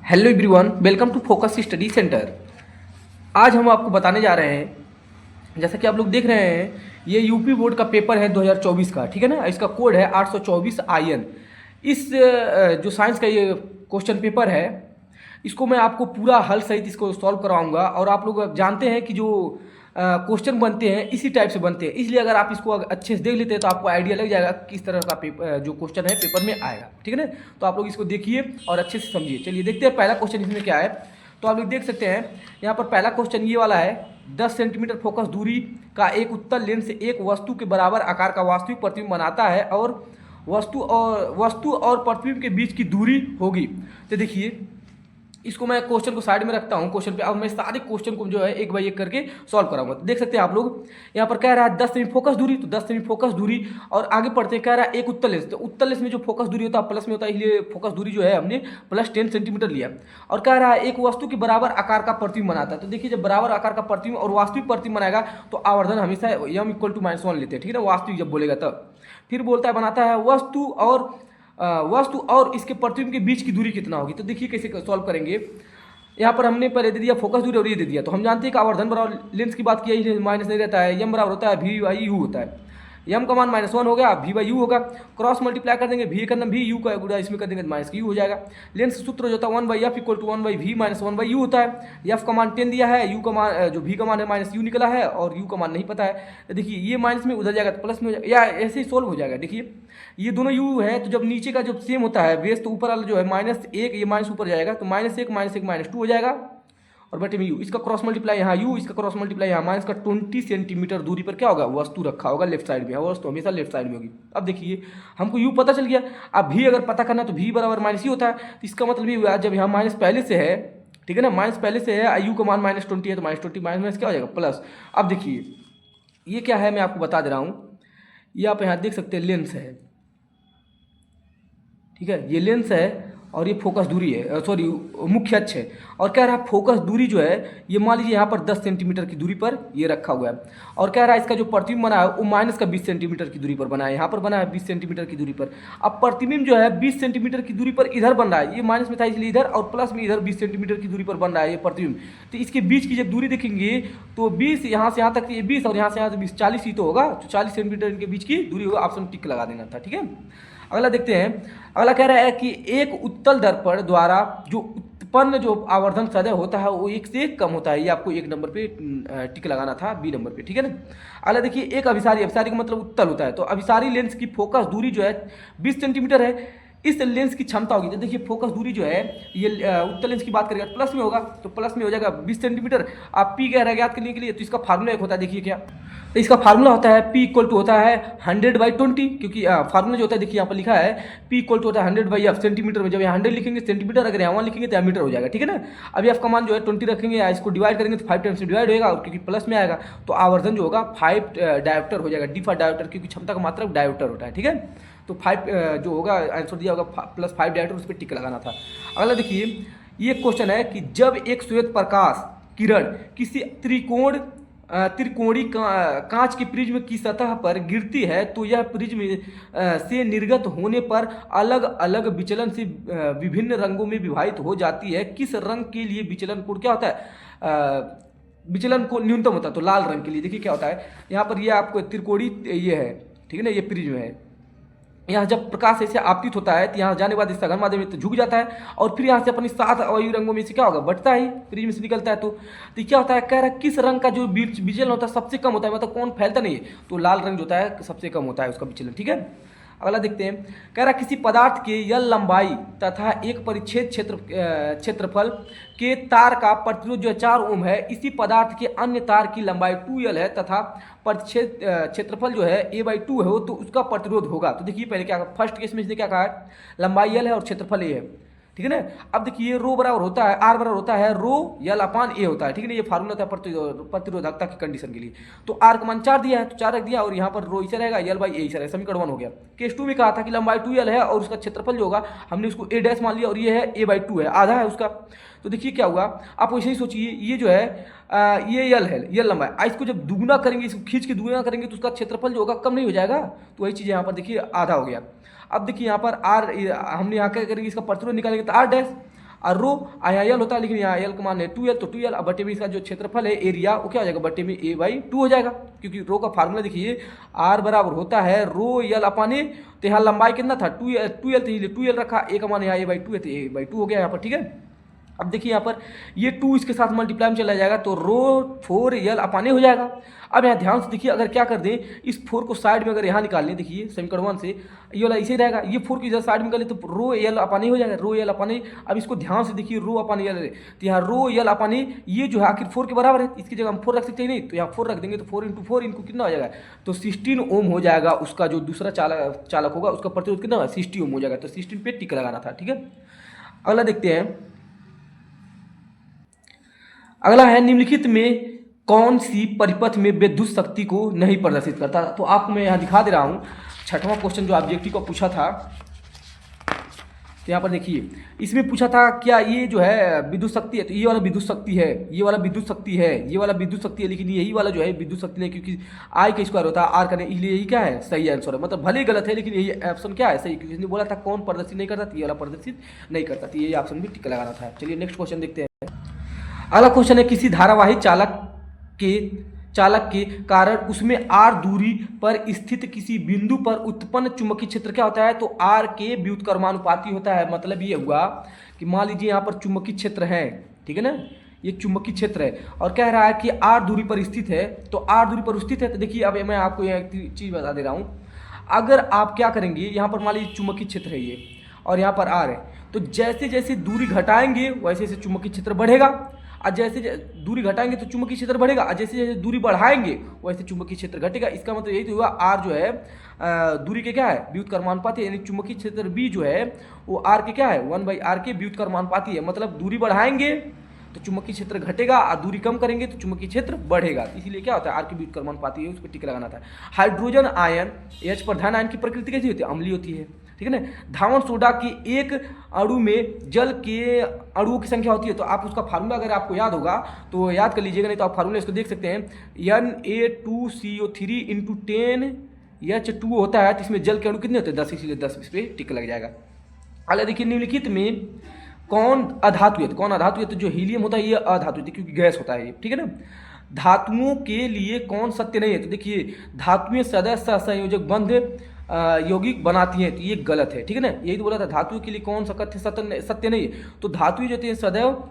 Hello everyone, welcome to focus study centre. आज हम आपको बताने जा रहे हैं, जैसा कि आप लोग देख रहे हैं, ये यूपी बोर्ड का पेपर है 2024 का। ठीक है ना। इसका कोड है 824 IN। इस जो साइंस का ये क्वेश्चन पेपर है, इसको मैं आपको पूरा हल सहित इसको सॉल्व कराऊंगा। और आप लोग जानते हैं कि जो क्वेश्चन बनते हैं इसी टाइप से बनते हैं, इसलिए अगर आप इसको अच्छे से देख लेते हैं तो आपको आइडिया लग जाएगा किस तरह का पेपर जो क्वेश्चन है पेपर में आएगा। ठीक है ना। तो आप लोग इसको देखिए और अच्छे से समझिए। चलिए देखते हैं पहला क्वेश्चन इसमें क्या है। तो आप लोग देख सकते हैं यहाँ पर पहला क्वेश्चन ये वाला है। 10 सेंटीमीटर फोकस दूरी का एक उत्तल लेंस एक वस्तु के बराबर आकार का वास्तविक प्रतिबिंब बनाता है और वस्तु और प्रतिबिंब के बीच की दूरी होगी। तो देखिए, इसको मैं क्वेश्चन को साइड में रखता हूँ क्वेश्चन पे। अब मैं सारे क्वेश्चन को जो है एक बाय एक करके सॉल्व कराऊंगा। तो देख सकते हैं आप लोग, यहाँ पर कह रहा है 10 सेमी फोकस दूरी, तो 10 सेमी फोकस दूरी। और आगे पढ़ते हैं, कह रहा है एक उत्तल लेंस। तो उत्तल लेंस में जो फोकस दूरी होता है प्लस में होता है, इसलिए फोकस दूरी जो है हमने प्लस 10 सेंटीमीटर लिया। और कह रहा है एक वस्तु के बराबर आकार का प्रतिबिंब बनाता है। तो देखिए, जब बराबर आकार का प्रतिबिंब और वास्तविक प्रतिबिंब बनाएगा तो आवर्धन हमेशा m = -1 लेते हैं। ठीक है ना, वास्तविक जब बोलेगा तब। फिर बोलता है बनाता है वस्तु और इसके प्रतिबिंब के बीच की दूरी कितना होगी। तो देखिए कैसे सॉल्व करेंगे। यहाँ पर हमने पहले दे दिया फोकस दूरी और ये दे दिया। तो हम जानते हैं कि आवर्धन बराबर लेंस की बात किया, माइनस नहीं रहता है। m बराबर होता है v/u होता है। m का मान -1 हो गया, v/u होगा। क्रॉस मल्टीप्लाई कर देंगे, v का नाम v, u का गुणा इसमें कर देंगे तो -u हो जाएगा। लेंस सूत्र जो होता है 1/f = 1/v - 1/u होता है। f का मान 10 दिया है, u का मान जो v का मान है -u निकला है और u का मान नहीं पता है। तो देखिए ये माइनस में उधर जाएगा तो प्लस में हो जाएगा, या ऐसे ही सोल्व हो जाएगा। देखिए ये दोनों u है, तो जब नीचे का जो सेम होता है बेस, तो ऊपर वाला जो है -1, ये माइनस ऊपर जाएगा तो -1 -1 -2 हो जाएगा और बटे में u। इसका क्रॉस मल्टीप्लाई यहाँ u, इसका क्रॉस मल्टीप्लाई यहाँ माइनस का 20 सेंटीमीटर दूरी पर क्या होगा, वस्तु रखा होगा लेफ्ट साइड में। वस्तु हमेशा लेफ्ट साइड में होगी। अब देखिए हमको u पता चल गया। अब v अगर पता करना तो v बराबर -u होता है। तो इसका मतलब ये हुआ, जब यहाँ माइनस पहले से है, ठीक है ना, माइनस पहले से है, u का मान -20 है तो -20 माइनस क्या हो जाएगा प्लस। अब देखिए ये क्या है, मैं आपको बता दे रहा हूँ। ये आप यहाँ देख सकते हैं लेंस है, ठीक है, ये लेंस है और ये फोकस दूरी है, सॉरी मुख्य अक्ष है। और कह रहा है फोकस दूरी जो है ये मान लीजिए यहाँ पर 10 सेंटीमीटर की दूरी पर ये रखा हुआ है। और कह रहा है इसका जो प्रतिबिंब बना है वो माइनस का 20 सेंटीमीटर की दूरी पर बना है, यहाँ पर बना है 20 सेंटीमीटर की दूरी पर। अब प्रतिबिंब जो है 20 सेंटीमीटर की दूरी पर इधर बन रहा है, ये माइनस में था इसलिए इधर, और प्लस में इधर 20 सेंटीमीटर की दूरी पर बन रहा है ये प्रतिबिंब। तो इसके बीच की जब दूरी देखेंगे तो 20 यहाँ से यहाँ तक ये 20 और यहाँ से यहाँ तक 20, 40 ही तो होगा। तो 40 सेंटीमीटर के बीच की दूरी होगा, ऑप्शन टिक लगा देना था। ठीक है, अगला देखते हैं। अगला कह रहा है कि एक उत्तल दर्पण द्वारा जो उत्पन्न जो आवर्धन सदैव होता है वो 1 से कम होता है। ये आपको 1 नंबर पे टिक लगाना था, बी नंबर पे। ठीक है ना। अगला देखिए, एक अभिसारी का मतलब उत्तल होता है। तो अभिसारी लेंस की फोकस दूरी जो है 20 सेंटीमीटर है। इस लेंस की क्षमता होगी, तो देखिए फोकस दूरी जो है ये उत्तल लेंस की बात करेगा प्लस में होगा, तो प्लस में हो जाएगा 20 सेंटीमीटर। आप पी कह रहा है ज्ञात करने के लिए, तो इसका फार्मूला एक होता है, देखिए क्या। तो इसका फार्मूला होता है P = होता है 100/20, क्योंकि फार्मूला जो होता है देखिए यहाँ पर लिखा है P = होता है 100/f सेंटीमीटर में। जब यहाँ 100 लिखेंगे सेंटीमीटर, अगर यहाँ 1 लिखेंगे तो मीटर हो जाएगा। ठीक है ना। अभी f का मान जो है 20 रखेंगे, इसको डिवाइड करेंगे तो 5 टाइम्स से डिवाइड होगा, और क्योंकि प्लस में आएगा तो आवर्धन जो होगा 5 डायोप्टर हो जाएगा। D फॉर डायोप्टर, क्योंकि क्षमता का मात्रक डायोप्टर होता है। ठीक है, तो 5 जो होगा आंसर दिया होगा +5 डायोप्टर, उस पर टिक लगाना था। अगला देखिए, ये क्वेश्चन है कि जब एक श्वेत प्रकाश किरण किसी त्रिकोणीय कांच की प्रिज्म की सतह पर गिरती है तो यह प्रिज्म से निर्गत होने पर अलग अलग विचलन से विभिन्न रंगों में विभाजित हो जाती है। किस रंग के लिए विचलन कोण क्या होता है, विचलन कोण न्यूनतम होता है? तो लाल रंग के लिए। देखिए क्या होता है, यहाँ पर ये आपको त्रिकोणीय ये है, ठीक है ना, ये प्रिज्म है। यहाँ जब प्रकाश ऐसे आपतित होता है तो यहाँ जाने के बाद इस सघन माध्यम में तो झुक जाता है, और फिर यहाँ से अपनी 7 अवयवी रंगों में से क्या होगा, बटता है, प्रिज्म से निकलता है। तो क्या होता है, कह रहा है किस रंग का जो विचलन होता है सबसे कम होता है, मतलब कौन फैलता नहीं है, तो लाल रंग जो होता है सबसे कम होता है उसका विचलन। ठीक है, अगला देखते हैं। कह रहा है किसी पदार्थ के यल लंबाई तथा एक परिच्छेद क्षेत्रफल के तार का प्रतिरोध जो 4 ओम है, इसी पदार्थ के अन्य तार की लंबाई 2l है तथा परिच्छेद क्षेत्रफल जो है a/2 है, तो उसका प्रतिरोध होगा। तो देखिए पहले क्या, फर्स्ट केस में इसने क्या कहा है, लंबाई l है और क्षेत्रफल a है। ठीक है ना। अब देखिए रो बराबर होता है, आर बराबर होता है रो l/a होता है। ठीक है ना, ये फार्मूला होता है प्रतिरोधकता की कंडीशन के लिए। तो आर का मान 4 दिया है तो 4 रख दिया, और यहाँ पर रो इसे रहेगा, l/a इसे रहेगा, समीकरण 1 हो गया। केस 2 में कहा था कि लंबाई 2l है और उसका क्षेत्रफल जो होगा हमने उसको a' मान लिया, और ये है a/2 है, आधा है उसका। तो देखिए क्या हुआ, आप वैसे ही सोचिए, ये जो है ये यल है, यल लंबाई, इसको जब दुगुना करेंगे, इसको खींच के दुगुना करेंगे तो उसका क्षेत्रफल जो होगा कम नहीं हो जाएगा, तो वही चीज़ यहाँ पर देखिए आधा हो गया। अब देखिए यहाँ पर आर, हमने यहाँ क्या करेंगे, इसका प्रतिरोध निकालेंगे तो r डैश, और रो यहाँ एल होता है, लेकिन यहाँ एल का मान है 2l, तो 2l अब बटे में इसका जो क्षेत्रफल है एरिया वो क्या हो जाएगा, बटे में a/2 हो जाएगा, क्योंकि रो का फार्मूला देखिए r बराबर होता है रो यल अपन ए, तो यहाँ लंबाई कितना था 2l, तो इसलिए 2l रखा, a का मान यहाँ a/2 है तो a/2 हो गया यहाँ पर, ठीक है। अब देखिए यहाँ पर ये 2 इसके साथ मल्टीप्लाई में चला जाएगा तो रो 4l अपन ए हो जाएगा। अब यहाँ ध्यान से देखिए, अगर क्या कर दें इस 4 को साइड में अगर यहाँ निकाल लें, देखिए समीकरण 1 से ये वाला इसे रहेगा, ये 4 की जगह साइड में निकाले तो रो एल अपन ए हो जाएगा, रो एल अपन ए। अब इसको ध्यान से देखिए रो अपन एल, तो यहाँ रो एल अपन ए ये जो है आखिर 4 के बराबर है, इसकी जगह हम 4 रख सकते हैं नहीं, तो यहाँ 4 रख देंगे तो 4 × 4 इनको कितना हो जाएगा, तो 16 ओम हो जाएगा। उसका जो दूसरा चालक होगा उसका प्रतिरोध कितना 60 ओम हो जाएगा, तो 16 पे टिक लगाना था, ठीक है। अगला देखते हैं, अगला है निम्नलिखित में कौन सी परिपथ में विद्युत शक्ति को नहीं प्रदर्शित करता। तो आपको मैं यहाँ दिखा दे रहा हूँ 6वां क्वेश्चन जो ऑब्जेक्टिव को पूछा था, तो यहाँ पर देखिए इसमें पूछा था क्या ये जो है विद्युत शक्ति है, तो ये वाला विद्युत शक्ति है, ये वाला विद्युत शक्ति है, ये वाला विद्युत शक्ति है, लेकिन यही वाला जो है विद्युत शक्ति नहीं, क्योंकि आई का स्क्वायर होता है आर करने, इसलिए यही क्या है सही आंसर है, मतलब भले ही गलत है लेकिन यही ऑप्शन क्या है सही, क्योंकि इसने बोला था कौन प्रदर्शित नहीं करता, ये वाला प्रदर्शित नहीं करता, तो यही ऑप्शन भी टिक लगाना था। चलिए नेक्स्ट क्वेश्चन देखते हैं। अगला क्वेश्चन है किसी धारावाही चालक के कारण उसमें r दूरी पर स्थित किसी बिंदु पर उत्पन्न चुंबकीय क्षेत्र क्या होता है, तो r के व्युत्क्रमानुपाती होता है। मतलब ये हुआ कि मान लीजिए यहाँ पर चुंबकीय क्षेत्र है, ठीक है ना, ये चुंबकीय क्षेत्र है और कह रहा है कि r दूरी पर स्थित है, तो r दूरी पर स्थित है, तो देखिए अब मैं आपको एक चीज़ बता दे रहा हूँ। अगर आप क्या करेंगे, यहाँ पर मान लीजिए चुंबकीय क्षेत्र है ये और यहाँ पर r है, तो जैसे जैसे दूरी घटाएंगे वैसे जैसे चुंबकीय क्षेत्र बढ़ेगा, और जैसे दूरी घटाएंगे तो चुंबकीय क्षेत्र बढ़ेगा, और जैसे जैसे दूरी बढ़ाएंगे वैसे चुंबकीय क्षेत्र घटेगा। इसका मतलब यही तो हुआ आर जो है दूरी के क्या है व्युत्क्रमानुपाती, यानी चुंबकीय क्षेत्र बी जो है वो आर के क्या है 1/r के व्युत्क्रमानुपाती है। मतलब दूरी बढ़ाएंगे तो चुंबकीय क्षेत्र घटेगा और दूरी कम करेंगे तो चुंबकीय क्षेत्र बढ़ेगा, इसीलिए क्या होता है आर के व्युत्क्रमानुपाती है, उस पर टिक लगाना था। हाइड्रोजन आयन H प्रधान आयन की प्रकृति कैसी होती है, अम्लीय होती है, ठीक है ना। धावन सोडा की एक अणु में जल के अणुओं की संख्या होती है, तो आप उसका फार्मूला अगर आपको याद होगा तो याद कर लीजिएगा, नहीं तो आप फार्मूला इसको देख सकते हैं। Na2CO3 × 10H2 होता है, तो इसमें जल के अणु कितने होते हैं 10, इसीलिए 10 इस पर टिक लग जाएगा। अगला देखिए निम्नलिखित में कौन अधातु है, तो कौन अधातु है, तो जो हीलियम होता है ये अधातु है क्योंकि गैस होता है ये, ठीक है ना। धातुओं के लिए कौन सत्य नहीं है, तो देखिए धातुएं सदैव सहसंयोजक बंध यौगिक बनाती हैं, तो ये गलत है, ठीक है ना। यही तो बोला था धातुओं के लिए कौन सत्य नहीं है, तो धातुएं जो होती हैं सदैव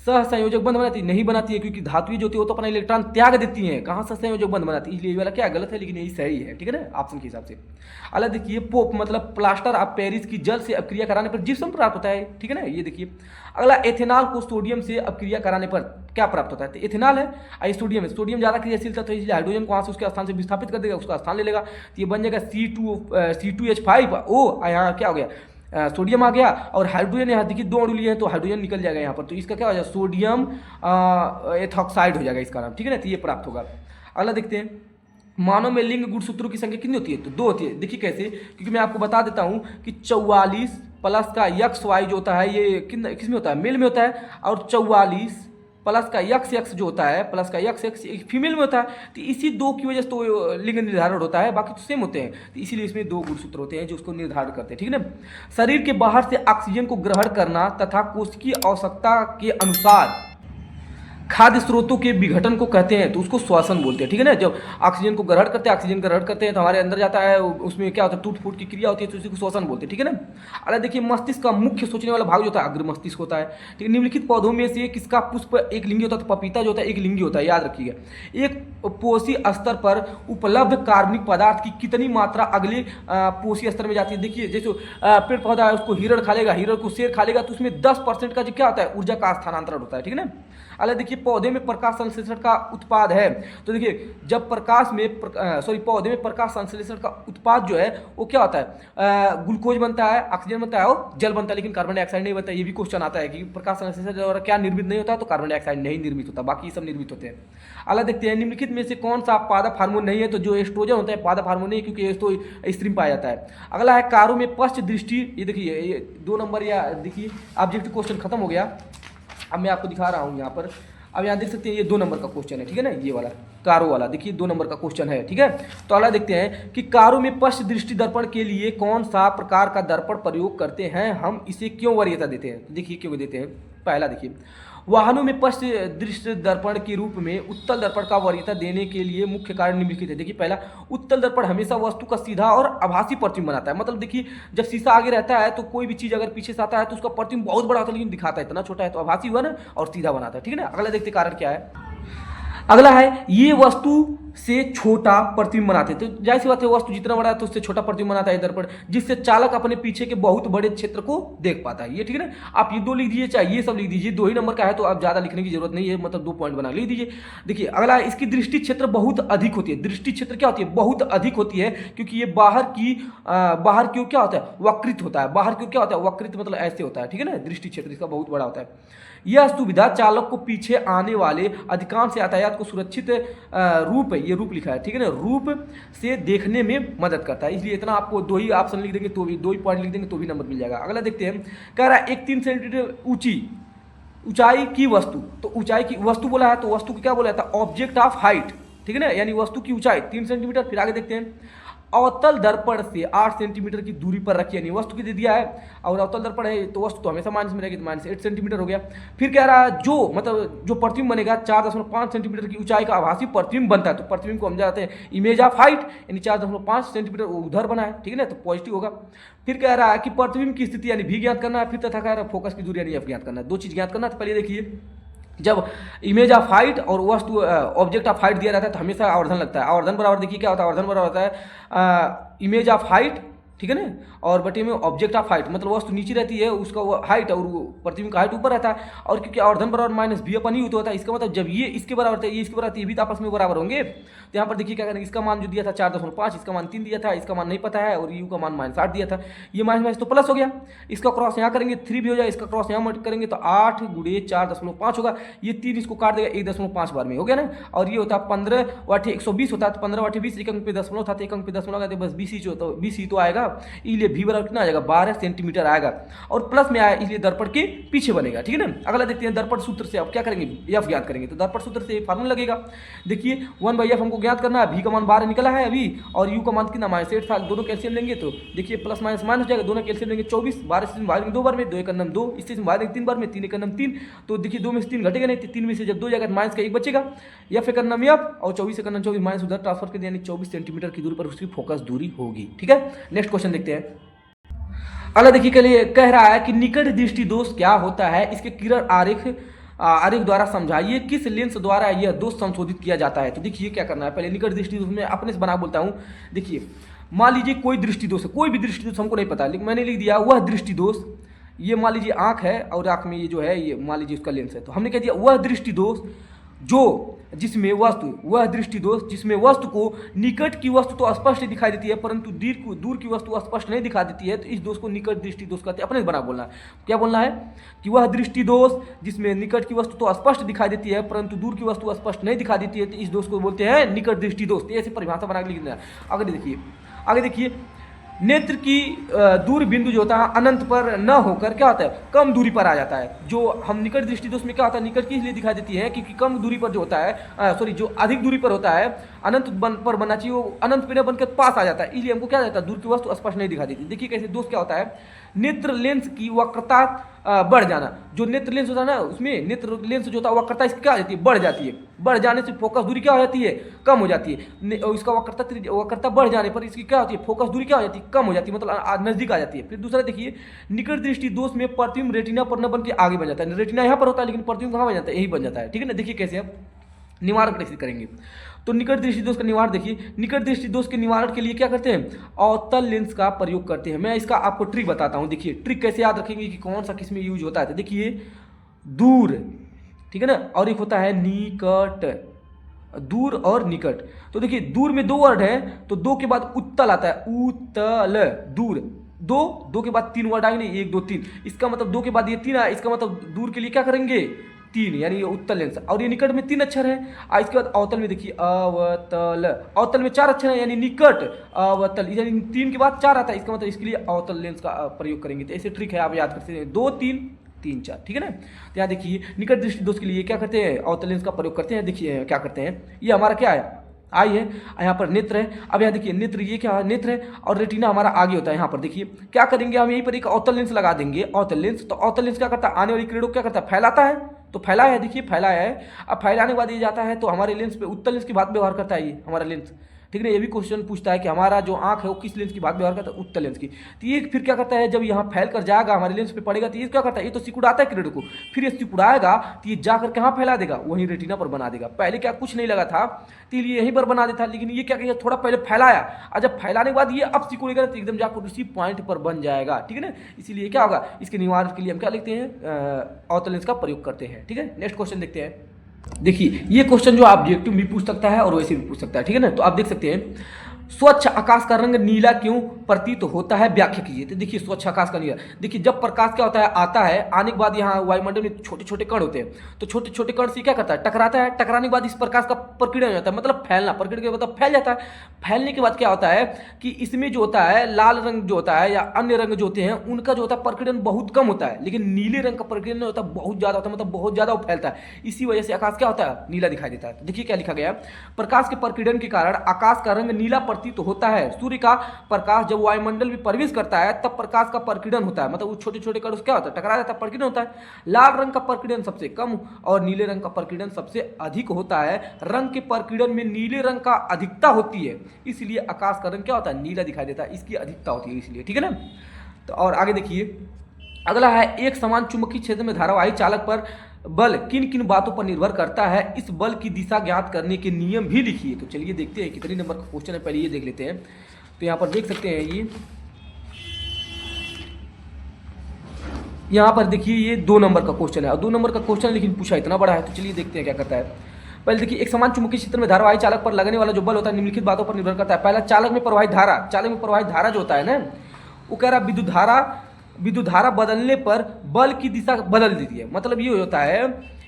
सहसंयोजक बंध बनाती नहीं बनाती है, क्योंकि धातुएं जो होती है वो तो अपना इलेक्ट्रॉन त्याग देती हैं, कहाँ सहसंयोजक बंध बनाती है, इसलिए ये वाला क्या गलत है, लेकिन यही सही है, ठीक है ना ऑप्शन के हिसाब से। अगला देखिए पोप मतलब प्लास्टर ऑफ पेरिस की जल से अपक्रिया कराने पर जिप्सम प्राप्त होता है, ठीक है ना। ये देखिए अगला एथेनॉल को सोडियम से अपक्रिया कराने पर क्या प्राप्त होता है, तो एथेनॉल है और सोडियम है, सोडियम ज़्यादा क्रियाशील था तो इसलिए हाइड्रोजन को वहाँ से उसके स्थान से विस्थापित कर देगा, उसका स्थान ले लेगा, तो ये बन जाएगा C2H5O, यहाँ क्या हो गया सोडियम आ गया और हाइड्रोजन यहाँ देखिए 2 अणु लिए हैं तो हाइड्रोजन निकल जाएगा यहाँ पर, तो इसका क्या हो जाएगा सोडियम एथॉक्साइड हो जाएगा इसका नाम, ठीक है ना, तो ये प्राप्त होगा। अगला देखते हैं मानव में लिंग गुणसूत्रों की संख्या कितनी होती है, तो 2 होती है। देखिए कैसे, क्योंकि मैं आपको बता देता हूँ कि 44 प्लस का XY जो होता है ये किस में होता है मेल में होता है, और 44 प्लस का XX जो होता है प्लस का XX एक फीमेल में होता है, तो इसी 2 की वजह से तो लिंग निर्धारण होता है, बाकी तो सेम होते हैं, तो इसीलिए इसमें 2 गुणसूत्र होते हैं जो उसको निर्धारण करते हैं, ठीक है ना। शरीर के बाहर से ऑक्सीजन को ग्रहण करना तथा कोशिकीय आवश्यकता के अनुसार खाद्य स्रोतों के विघटन को कहते हैं, तो उसको श्वसन बोलते हैं, ठीक है ना। जब ऑक्सीजन को ग्रहण करते हैं, ऑक्सीजन ग्रहण करते हैं तो हमारे अंदर जाता है, उसमें क्या होता है टूट फूट की क्रिया होती है, तो उसी को श्वसन बोलते हैं, ठीक है ना। अरे देखिए मस्तिष्क का मुख्य सोचने वाला भाग जो होता है अग्र मस्तिष्क होता है, ठीक है। निम्नलिखित पौधों में से किसका पुष्प एक लिंगी होता है, तो पपीता जो होता है एक लिंगी होता है, याद रखिएगा। एक पोषी स्तर पर उपलब्ध कार्बनिक पदार्थ की कितनी मात्रा अगले पोषी स्तर में जाती है, देखिए जैसे पेड़ पौधा है उसको हिरण खा लेगा, हिरण को शेर खा लेगा, तो उसमें 10% का जो क्या होता है ऊर्जा का स्थानांतरण होता है, ठीक है ना। अगला देखिए पौधे में प्रकाश संश्लेषण का उत्पाद है, तो देखिए जब पौधे में प्रकाश संश्लेषण का उत्पाद जो है वो क्या होता है ग्लूकोज बनता है, ऑक्सीजन बनता है और जल बनता है, लेकिन कार्बन डाइऑक्साइड नहीं बनता। ये भी क्वेश्चन आता है कि प्रकाश संश्लेषण द्वारा क्या निर्मित नहीं होता, तो कार्बन डाइऑक्साइड नहीं निर्मित होता, बाकी सब निर्मित होते हैं। अगला देखते हैं निम्नलिखित में से कौन सा पादप हार्मोन नहीं है, तो जो एस्ट्रोजन होता है पादप हार्मोन नहीं, क्योंकि ये तो स्त्री में पाया जाता है। अगला है कारों में पश्च दृष्टि, ये देखिए ये 2 नंबर या देखिए ऑब्जेक्टिव क्वेश्चन खत्म हो गया। अब मैं आपको दिखा रहा हूँ यहाँ पर अब यहाँ देख सकते हैं ये 2 नंबर का क्वेश्चन है, ठीक है ना, ये वाला कारो वाला, देखिए 2 नंबर का क्वेश्चन है, ठीक है। तो अगला देखते हैं कि कारो में पश्च दृष्टि दर्पण के लिए कौन सा प्रकार का दर्पण प्रयोग करते हैं, हम इसे क्यों वरीयता देते हैं। देखिए क्यों देते हैं। पहला देखिए, वाहनों में पश्च दृष्टि दर्पण के रूप में उत्तल दर्पण का वरीयता देने के लिए मुख्य कारण निम्नलिखित है। देखिए पहला, उत्तल दर्पण हमेशा वस्तु का सीधा और आभासी प्रतिबिंब बनाता है। मतलब देखिए जब शीशा आगे रहता है तो कोई भी चीज़ अगर पीछे से आता है तो उसका प्रतिबिंब बहुत बड़ा होता है, लेकिन दिखाता है इतना छोटा है, तो आभासी हुआ ना, और सीधा बनाता है, ठीक है ना। अगला देखते कारण क्या है। अगला है, ये वस्तु से छोटा प्रतिबिंब बनाते हैं। तो जाहिर सी बात है, वस्तु जितना बड़ा है तो उससे छोटा प्रतिबिंब बनाता है दर्पण, जिससे चालक अपने पीछे के बहुत बड़े क्षेत्र को देख पाता है। ये ठीक है ना। आप ये 2 लिख दीजिए, चाहे ये सब लिख दीजिए, 2 ही नंबर का है तो आप ज़्यादा लिखने की जरूरत नहीं है, मतलब 2 पॉइंट बना लिख दीजिए। देखिए अगला है, इसकी दृष्टि क्षेत्र बहुत अधिक होती है। दृष्टि क्षेत्र क्या होती है, बहुत अधिक होती है, क्योंकि ये बाहर की ओर क्या होता है, वक्रित होता है। बाहर की ओर क्या होता है, वक्रित, मतलब ऐसे होता है, ठीक है ना। दृष्टि क्षेत्र इसका बहुत बड़ा होता है। यह सुविधा चालक को पीछे आने वाले अधिकांश यातायात को सुरक्षित रूप, ये रूप लिखा है, ठीक है ना, रूप से देखने में मदद करता है। इसलिए इतना आपको 2 ही ऑप्शन लिख देंगे तो भी, 2 ही पॉइंट लिख देंगे तो भी नंबर मिल जाएगा। अगला देखते हैं, कह रहा है एक 3 सेंटीमीटर ऊंचाई की वस्तु। तो ऊंचाई की वस्तु बोला है, तो वस्तु को क्या बोला जाता है, ऑब्जेक्ट ऑफ हाइट, ठीक है ना, यानी वस्तु की ऊंचाई 3 सेंटीमीटर। फिर आगे देखते हैं, अवतल दर्पण से 8 सेंटीमीटर की दूरी पर रखी, यानी वस्तु की दे दिया है, और अवतल दर्पण है तो वस्तु तो हमेशा माइनस में रहेगी, तो -8 सेंटीमीटर हो गया। फिर कह रहा है जो प्रतिबिंब बनेगा 4.5 सेंटीमीटर की ऊंचाई का आभासी प्रतिबिंब बनता है। तो प्रतिबिंब को हम जानते हैं इमेज ऑफ हाइट, यानी 4.5 सेंटीमीटर उधर बना है, ठीक है ना, तो पॉजिटिव होगा। फिर कह रहा है कि प्रतिबिंब की स्थिति यानी भी ज्ञात करना है। फिर तथा कह रहा है फोकस की दूरी यानी एफ ज्ञात करना है। 2 चीज ज्ञात करना है। तो पहले देखिए, जब इमेज ऑफ हाइट और वस्तु ऑब्जेक्ट ऑफ हाइट दिया रहता है तो हमेशा आवर्धन लगता है। आवर्धन बराबर देखिए क्या होता है, आवर्धन बराबर होता है इमेज ऑफ हाइट, ठीक है ना, और बटे में ऑब्जेक्ट ऑफ हाइट, मतलब वस्तु नीचे रहती है, उसका वो हाइट और प्रतिबिंब का हाइट ऊपर रहता है। और क्योंकि आवर्धन बराबर माइनस भी अपन ही तो होता है, इसका मतलब जब ये इसके बराबर था, ये इसके बराबर, ये भी तो आपस में बराबर होंगे। तो यहाँ पर देखिए क्या करेंगे, इसका मान जो दिया था 4.5, इसका मान 3 दिया था, इसका मान नहीं पता है, और यू का मान -8 दिया था। ये माइनस तो प्लस हो गया, इसका क्रॉस यहाँ करेंगे 3 भी हो जाए, इसका क्रॉस यहाँ करेंगे तो 8 × 4.5 होगा। ये 3 इसको काट देगा 1.5 बार में, हो गया ना। और ये होता है 15 वाटे 120 होता है, तो 15 वाटे 20, एक अंक पे दशमलव था, एक अंक पे दशमलव का बस 20 ही तो आएगा। इसलिए भी बराबर कितना आ जाएगा, 12 सेंटीमीटर आएगा, और प्लस में आया इसलिए दर्पण के पीछे बनेगा, ठीक है ना। अगला देखते हैं, दर्पण सूत्र से अब क्या करेंगे, एफ ज्ञात करेंगे। तो दर्पण सूत्र से फार्मूला लगेगा। देखिए 1/f हमको ज्ञात करना है, भी का मान 12 निकला है अभी, और यू का मान कितना -8 था। दोनों कैल्सियम लेंगे तो देखिए प्लस माइनस माइनस हो जाएगा, दोनों कैल्सियम लेंगे 24, 12 से भाग 2 बार में, 2 1 2, इससे भाग 3 बार में, 3 1 3। तो देखिए 2 में से 3 घटेगा नहीं, 3 में से जब 2 जाएगा माइनस का 1 बचेगा, एफ एक एफ, और 24 1 24 माइनस उधर ट्रांसफर कर दिया, यानी 24 सेंटीमीटर की दूरी पर उसकी फोकस दूरी होगी, ठीक है। नेक्स्ट क्वेश्चन देखते हैं। अगला देखिए के लिए कह रहा है कि निकट दृष्टि दोष क्या होता है, इसके किरण आरेख द्वारा समझाइए, किस लेंस द्वारा यह दोष संशोधित किया जाता है। तो देखिए क्या करना है, पहले निकट दृष्टि दोष में अपने से बना बोलता हूँ। देखिए मान लीजिए कोई दृष्टि दोष है, कोई भी दृष्टि दोष हमको नहीं पता, लेकिन मैंने लिख दिया वह दृष्टि दोष, ये मान लीजिए आंख है और आंख में ये जो है ये मान लीजिए उसका लेंस है, तो हमने कह दिया वह दृष्टि दोष जिसमें वस्तु को निकट की वस्तु तो स्पष्ट दिखाई देती है, परंतु दूर की वस्तु स्पष्ट नहीं दिखा देती है, तो इस दोष को निकट दृष्टि दोष कहते हैं। अपने बना बोलना है, क्या बोलना है कि वह दृष्टि दोष जिसमें निकट की वस्तु तो स्पष्ट दिखाई देती है परंतु दूर की वस्तु स्पष्ट नहीं दिखा देती है, तो इस दोष को बोलते हैं निकट दृष्टि दोष। ऐसे परिभाषा बना के लिखना है। आगे देखिए नेत्र की दूर बिंदु जो होता है अनंत पर न होकर क्या होता है, कम दूरी पर आ जाता है। जो हम निकट दृष्टि दोष में क्या होता है, निकट की इसलिए दिखाई देती है क्योंकि कम दूरी पर जो होता है, जो अधिक दूरी पर होता है अनंत पर बनना चाहिए, वो अनंत पे न बनकर पास आ जाता है, इसलिए हमको क्या जाता है दूर की वस्तु स्पष्ट नहीं दिखाई देती। देखिए कैसे दोष क्या होता है, नेत्र लेंस की वक्रता बढ़ जाना। जो नेत्र लेंस होता है ना, उसमें नेत्र लेंस जो होता है वक्रता इसकी क्या हो जाती है, बढ़ जाती है। बढ़ जाने से फोकस दूरी क्या हो जाती है, कम हो जाती है। इसका वक्रता बढ़ जाने पर इसकी क्या होती है, फोकस दूरी क्या हो जाती है, कम हो जाती है, मतलब नजदीक आ जाती है। फिर दूसरा देखिए निकट दृष्टि दोष में प्रतिबिंब रेटिना पर न बन के आगे बन जाता है। रेटिना यहाँ पर होता है लेकिन प्रतिबिंब कहाँ बन जाता है, यही बन जाता है, ठीक है ना। देखिए कैसे अब निवारण कैसे करेंगे। तो निकट दृष्टि दोष का निवारण देखिए, निकट दृष्टि दोष के निवारण के लिए क्या करते हैं, अवतल लेंस का प्रयोग करते हैं। मैं इसका आपको ट्रिक बताता हूँ। देखिए ट्रिक कैसे याद रखेंगे कि कौन सा किस में यूज होता है। तो देखिए दूर, ठीक है ना, और एक होता है निकट, दूर और निकट। तो देखिए दूर में 2 वर्ड है, तो 2 के बाद उत्तल आता है, उत्तल दूर, दो के बाद 3 वर्ड आएंगे, 1 2 3, इसका मतलब 2 के बाद ये 3 आया, इसका मतलब दूर के लिए क्या करेंगे 3, यानी ये उत्तल लेंस। और ये निकट में 3 अक्षर है। इसके बाद अवतल में देखिए अवतल, अवतल में 4 अक्षर है, यानी निकट अवतल, यानी 3 के बाद 4 आता है, इसका मतलब इसके लिए अवतल लेंस का प्रयोग करेंगे। तो ऐसे ट्रिक है, आप याद करते हैं 2 3 3 4, ठीक है ना। तो यहाँ देखिए निकट दृष्टि दोष के लिए क्या करते हैं, अवतल लेंस का प्रयोग करते हैं। देखिए क्या करते हैं, ये हमारा क्या है, आई है, यहाँ पर नेत्र है। अब यहाँ देखिए नेत्र, ये क्या है, नेत्र है, और रेटिना हमारा आगे होता है। यहाँ पर देखिए क्या करेंगे, हम यहीं पर एक अवतल लेंस लगा देंगे, अवतल लेंस। तो अवतल लेंस क्या करता है, आने वाली किरणों को क्या करता है, फैलाता है। तो फैलाया है, देखिए फैलाया है। अब फैलाने के बाद ये जाता है तो हमारे लेंस पे उत्तल लेंस की बात व्यवहार करता है ये हमारा लेंस, ठीक है ना। ये भी क्वेश्चन पूछता है कि हमारा जो आंख है वो किस लेंस की बात व्यवहार करता है, उत्तल लेंस की। तो ये फिर क्या करता है, जब यहाँ फैल कर जाएगा हमारे लेंस पे पड़ेगा तो ये क्या करता है, ये तो सिकुड़ाता है किरण को, फिर ये सिकुड़ाएगा तो ये जाकर कहाँ फैला देगा, वहीं रेटिना पर बना देगा। पहले क्या कुछ नहीं लगा था तो ये यहीं पर बना देता, लेकिन ये क्या किया, थोड़ा पहले फैलाया, और जब फैलाने के बाद ये अब सिकुड़ेगा तो एकदम जाकर उसी पॉइंट पर बन जाएगा, ठीक है ना। इसीलिए क्या होगा, इसके निवारण के लिए हम क्या लिखते हैं, अवतल लेंस का प्रयोग करते हैं, ठीक है। नेक्स्ट क्वेश्चन देखते हैं। देखिए ये क्वेश्चन जो ऑब्जेक्टिव भी पूछ सकता है और वैसे भी पूछ सकता है, ठीक है ना। तो आप देख सकते हैं, स्वच्छ आकाश का रंग नीला क्यों प्रतीत होता है, व्याख्या कीजिए। तो देखिए स्वच्छ आकाश का नीला, देखिए जब प्रकाश क्या होता है, आता है, आने के बाद यहाँ वायुमंडल में छोटे छोटे कण होते हैं, तो छोटे छोटे कण से क्या करता है, टकराता है, टकराने के बाद इस प्रकाश का प्रकीर्णन हो जाता है, मतलब फैलना, प्रकीर्णन के मतलब फैल जाता है। फैलने के बाद क्या होता है कि इसमें जो होता है लाल रंग जो होता है या अन्य रंग जो होते हैं उनका जो होता है प्रकीर्णन बहुत कम होता है, लेकिन नीले रंग का प्रकीर्णन होता है बहुत ज्यादा होता है, मतलब बहुत ज्यादा वो फैलता है। इसी वजह से आकाश क्या होता है, नीला दिखाई देता है। तो देखिए क्या लिखा गया है, प्रकाश के प्रकीर्णन के कारण आकाश का रंग नीला प्रतीत होता है। सूर्य का प्रकाश जब वायुमंडल में प्रवेश करता है तब प्रकाश का प्रकीर्णन होता है, मतलब वो छोटे छोटे कण क्या होता है, टकरा जाता है, प्रकीर्णन होता है। लाल रंग का प्रकीर्णन सबसे कम और नीले रंग का प्रकीर्णन सबसे अधिक होता है। रंग के प्रकीर्णन में नीले रंग का अधिकता होती है, इसलिए आकाश का रंग क्या होता है, नीला दिखाई देता है, इसकी अधिकता होती है इसलिए, ठीक है ना। तो और आगे देखिए अगला है, एक समान चुंबकीय क्षेत्र में धारावाही चालक पर बल किन किन बातों पर निर्भर करता है, इस बल की दिशा ज्ञात करने के नियम भी लिखिए। तो चलिए देखते हैं कितने नंबर का क्वेश्चन है, पहले ये देख लेते हैं। तो यहाँ पर देख सकते हैं, ये यहाँ पर देखिए ये 2 नंबर का क्वेश्चन है, और 2 नंबर का क्वेश्चन है लेकिन पूछा इतना बड़ा है। तो चलिए देखते हैं क्या करता है। पहले देखिए, एक समान चुंबकीय क्षेत्र में धारावाही चालक पर लगने वाला जो बल होता है निम्नलिखित बातों पर निर्भर करता है। पहला, चालक में प्रवाहित धारा, चालक में प्रवाहित धारा जो होता है ना, वो कह रहा विद्युत धारा बदलने पर बल की दिशा बदल देती है। मतलब ये होता है,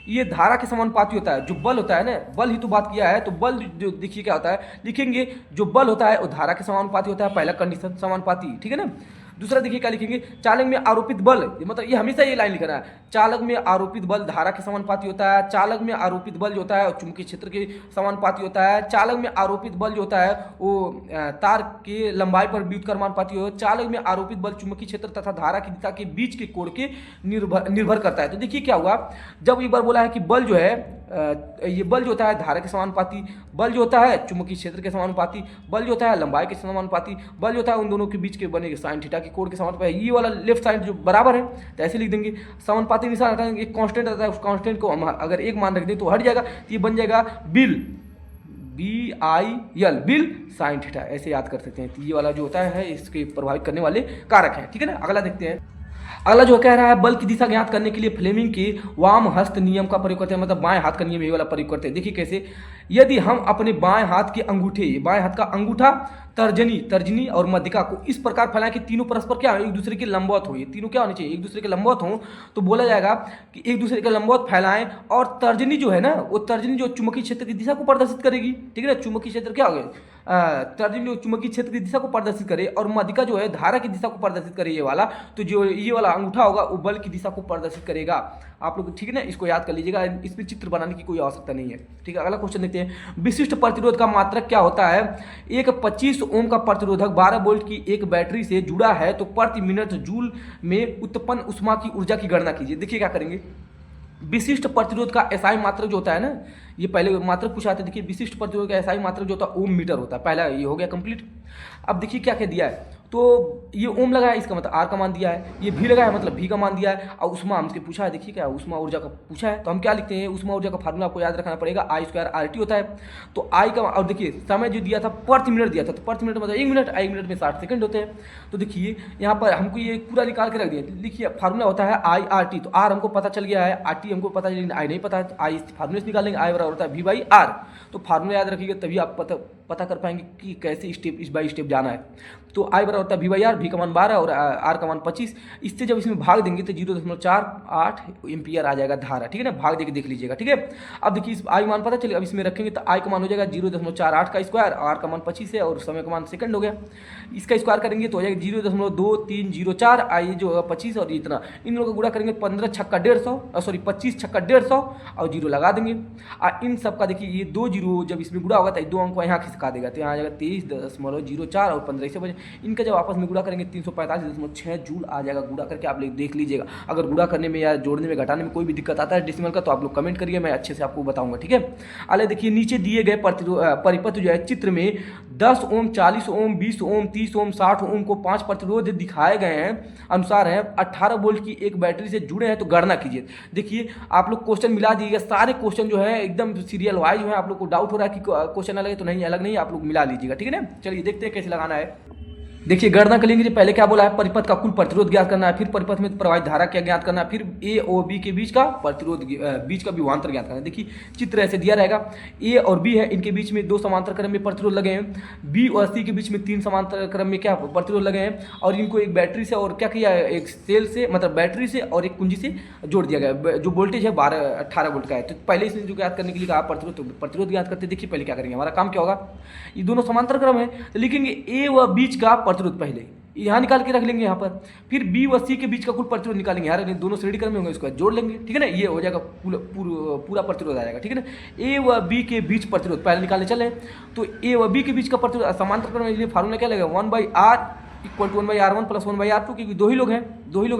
ये धारा के समानुपाती होता है। जो बल होता है ना, बल ही तो बात किया है, तो बल जो देखिए क्या होता है, लिखेंगे जो बल होता है वो धारा के समानुपाती होता है, पहला कंडीशन समानुपाती, ठीक है ना। दूसरा देखिए क्या लिखेंगे, चालक में आरोपित बल, मतलब ये हमेशा ये लाइन लिखना है, चालक में आरोपित बल धारा के समानुपाती होता है। चालक में आरोपित बल जो होता है चुंबकीय क्षेत्र के समानुपाती होता है। चालक में आरोपित बल जो होता है वो तार की लंबाई पर विद्युत समानुपाती होता है। चालक में आरोपित बल चुंबकीय क्षेत्र तथा धारा की दिशा के बीच के कोण के निर्भर करता है। तो देखिए क्या हुआ, जब एक बार बोला है कि बल जो है ये बल जो होता है धारा के समानुपाती, बल जो होता है चुंबकीय क्षेत्र के समानुपाती, बल जो होता है लंबाई के समानुपाती, बल जो होता है उन दोनों के बीच के बनेगा साइन थीटा के कोण के समानुपाती। ये वाला लेफ्ट साइड जो बराबर है तो ऐसे लिख देंगे। समानुपाती निशान आता है, एक कांस्टेंट आता है, उस कांस्टेंट को हम अगर एक मान रख दें तो हट जाएगा, तो ये बन जाएगा bill, BIL, bill sine theta, ऐसे याद कर सकते हैं। तो ये वाला जो होता है इसके प्रभावित करने वाले कारक हैं, ठीक है ना। अगला देखते हैं। अगला जो कह रहा है, बल की दिशा ज्ञात करने के लिए फ्लेमिंग के वाम हस्त नियम का प्रयोग करते हैं, मतलब बाएं हाथ का नियम ये वाला प्रयोग करते हैं। देखिए कैसे, यदि हम अपने बाएं हाथ के अंगूठे, बाएं हाथ का अंगूठा, तर्जनी और मध्यिका को इस प्रकार फैलाएं कि तीनों परस्पर क्या एक दूसरे के लंबवत हो, ये तीनों क्या होने चाहिए, एक दूसरे के लंबवत हो, तो बोला जाएगा कि एक दूसरे के लंबवत फैलाएं। और तर्जनी जो है ना, वो तर्जनी जो चुंबकीय क्षेत्र की दिशा को प्रदर्शित करेगी, ठीक है ना। चुंबकीय क्षेत्र क्या हो गया, तर्जनी जो चुंबकीय क्षेत्र की दिशा को प्रदर्शित करे, और मध्यिका जो है धारा की दिशा को प्रदर्शित करे, ये वाला, तो जो ये वाला अंगूठा होगा वो बल की दिशा को प्रदर्शित करेगा। आप लोग ठीक है ना, इसको याद कर लीजिएगा, इसमें चित्र बनाने की कोई आवश्यकता नहीं है, ठीक है। अगला क्वेश्चन देखते हैं। विशिष्ट प्रतिरोध का मात्रक क्या होता है, एक 25 ओम का प्रतिरोधक 12 वोल्ट की एक बैटरी से जुड़ा है तो प्रति मिनट जूल में उत्पन्न उष्मा की ऊर्जा की गणना कीजिए। देखिए क्या करेंगे, विशिष्ट प्रतिरोध का एसआई मात्रक जो होता है ना, ये पहले मात्रक पूछा था। देखिए विशिष्ट प्रतिरोध का एसआई मात्रक जो होता है ओम मीटर होता है, पहला ये हो गया कंप्लीट। अब देखिए क्या क्या दिया है, तो ये ओम लगा है, इसका मतलब आर का मान दिया है, ये भी लगा है मतलब भी का मान दिया है, और उष्मा हमसे पूछा है। देखिए क्या उष्मा ऊर्जा का पूछा है, तो हम क्या लिखते हैं, उष्मा ऊर्जा का फार्मूला आपको याद रखना पड़ेगा, I² RT होता है। तो आई का, और देखिए समय जो दिया था प्रति मिनट दिया था, तो प्रति मिनट मतलब 1 मिनट, 1 मिनट में 60 सेकंड होते हैं। तो देखिए यहाँ पर हमको ये पूरा निकाल के रख दिया। लिखिए फार्मूला होता है IRT, तो आर हमको पता चल गया है, RT हमको पता चल गया, आई नहीं पता है, तो आई फार्मूले से निकालेंगे, आई बराबर होता है V/R। तो फार्मूला याद रखिएगा, तभी आप पता कर पाएंगे कि कैसे स्टेप बाई स्टेप जाना है। तो आई बराबर होता है V/R, V का मान 12 और R का मान 25। इससे जब इसमें भाग देंगे तो 0.48 एम्पियर आ जाएगा धारा, ठीक है ना, भाग देके देख लीजिएगा, ठीक है। अब देखिए इस आई मान पता चले, अब इसमें रखेंगे तो आई का मान हो जाएगा 0.48 का स्क्वायर, आर का मान 25 है और समय का मान सेकंड हो गया। इसका स्क्वायर करेंगे तो हो जाएगा 0.2304, आई जो होगा 25 और इतना, इन लोगों को गुणा करेंगे 15 छक्का 150, सॉरी 25 छक्का 150 और जीरो लगा देंगे। इन सब का देखिए ये 2 जीरो जब इसमें गुणा होगा तो 2 अंक को यहाँ खिसका देगा, तो यहाँ आ जाएगा 23.04 और 15 से बजे। इनका जब आपस में गुणा करेंगे 345.6 जूल आ जाएगा। गुणा करके आप लोग देख लीजिएगा, अगर गुणा करने में या जोड़ने में घटाने में कोई भी दिक्कत आता है डेसिमल का तो आप लोग कमेंट करिए, मैं अच्छे से आपको बताऊंगा, ठीक है। अरे देखिए नीचे दिए गए परिपथ जो है चित्र में 10 ओम, 40 ओम, 20 ओम, 30 ओम, 60 ओम को 5 प्रतिरोध दिखाए गए हैं अनुसार है 18 वोल्ट की एक बैटरी से जुड़े हैं, तो गणना कीजिए। देखिए आप लोग क्वेश्चन मिला दीजिएगा, सारे क्वेश्चन जो है एकदम सीरियल वाइज जो है, आप लोग को डाउट हो रहा है कि क्वेश्चन अलग है तो नहीं, अलग नहीं, आप लोग मिला लीजिएगा, ठीक है ना। चलिए देखते हैं कैसे लगाना है। देखिए गणना करेंगे, जो पहले क्या बोला है, परिपथ का कुल प्रतिरोध ज्ञात करना है, फिर परिपथ में प्रवाहित धारा क्या ज्ञात करना है, फिर ए और बी के बीच का प्रतिरोध, बीच का विभवांतर ज्ञात करना है। देखिए चित्र ऐसे दिया रहेगा, ए और बी है, इनके बीच में 2 समांतर क्रम में प्रतिरोध लगे हैं, बी और सी के बीच में 3 समांतर क्रम में क्या प्रतिरोध लगे हैं, और इनको एक बैटरी से और क्या किया है, एक सेल से मतलब बैटरी से और एक कुंजी से जोड़ दिया गया। जो वोल्टेज है 18 वोल्ट का है, तो पहले इसने जो ज्ञात करने के लिए कहा प्रतिरोध, तो प्रतिरोध ज्ञात करते। देखिए पहले क्या करेंगे, हमारा काम क्या होगा, ये दोनों समांतर क्रम है तो लिखेंगे ए व बीच का प्रतिरोध पहले यहाँ निकाल के रख लेंगे यहाँ पर, फिर बी व सी के बीच का कुल प्रतिरोध निकालेंगे, यार दोनों श्रेणी क्रम में होंगे, इसको जोड़ लेंगे, ठीक है ना, ये हो जाएगा पूरा प्रतिरोध आ जाएगा, ठीक है ना। ए व बी के बीच प्रतिरोध पहले निकालने चले, तो ए व बी के बीच का प्रतिरोध समांतर क्रम में फार्मूला क्या लगेगा, 1/R equal to 1/R1 plus 1/R2, क्योंकि दो ही लोग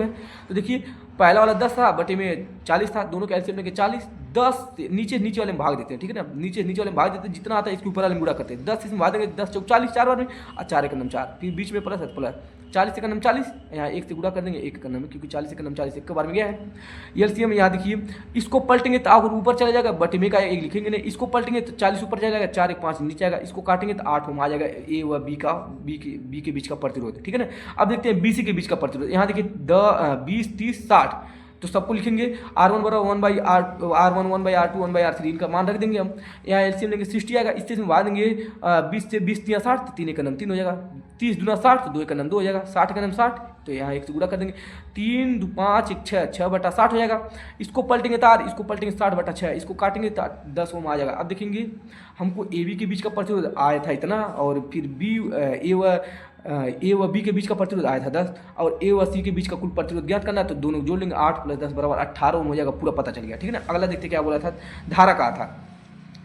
हैं। तो देखिए पहला वाला 10 था, बटे में 40 था, दोनों का एलसीएम लेके 40, 10 नीचे वाले में भाग देते हैं, ठीक है ना, नीचे वाले में भाग देते हैं, जितना आता है इसके ऊपर वाले में गुणा करते हैं, 10 इसमें भाग देंगे, 10 चौक 40 4 बार में, और 4 एकम 4, फिर बीच में प्लस है प्लस 40 एकम 40, यहाँ 1 से गुणा कर देंगे 1 एकम में, क्योंकि 40 एकम 40 एक बार में गया है। एलसीएम यहाँ देखिए, इसको पलटेंगे तो आगे ऊपर चला जाएगा, बटे में का 1 लिखेंगे नहीं, इसको पलटेंगे तो 40 ऊपर चला जाएगा, 4 1 5 नीचे आएगा, इसको काटेंगे तो 8 ओम आ जाएगा ए व बी के बीच का प्रतिरोध, ठीक है ना। अब देखते हैं बीसी के बीच का प्रतिरोध, यहाँ देखिए 20 30 60, तो सबको लिखेंगे R1 बराबर 1/R1 1/R2 1/R3, इनका मान रख देंगे हम। यहाँ एलसीएम लेंगे 60 आएगा, इससे इसमें भाग देंगे 20 से 20 3 60, तो 3 एकम 3 हो जाएगा, 30 दूना 60 तो 2 एकम 2 हो जाएगा, 60 एकम 60, तो यहाँ 1 से गुणा कर देंगे, 3 2 5 1 6 6/60 हो जाएगा। इसको पलटेंगे तार, इसको पलटेंगे 60/6, इसको काटेंगे तो 10 ओम आ जाएगा। अब देखेंगे हमको ए बी के बीच का प्रतिरोध आया था इतना, और फिर ए व बी के बीच का प्रतिरोध आया था 10, और ए व सी के बीच का कुल प्रतिरोध ज्ञात करना है, तो दोनों जोड़ लेंगे, 8 + 10 बराबर 18 ओम हो जाएगा, पूरा पता चल गया, ठीक है ना। अगला देखते क्या बोला था, धारा का था।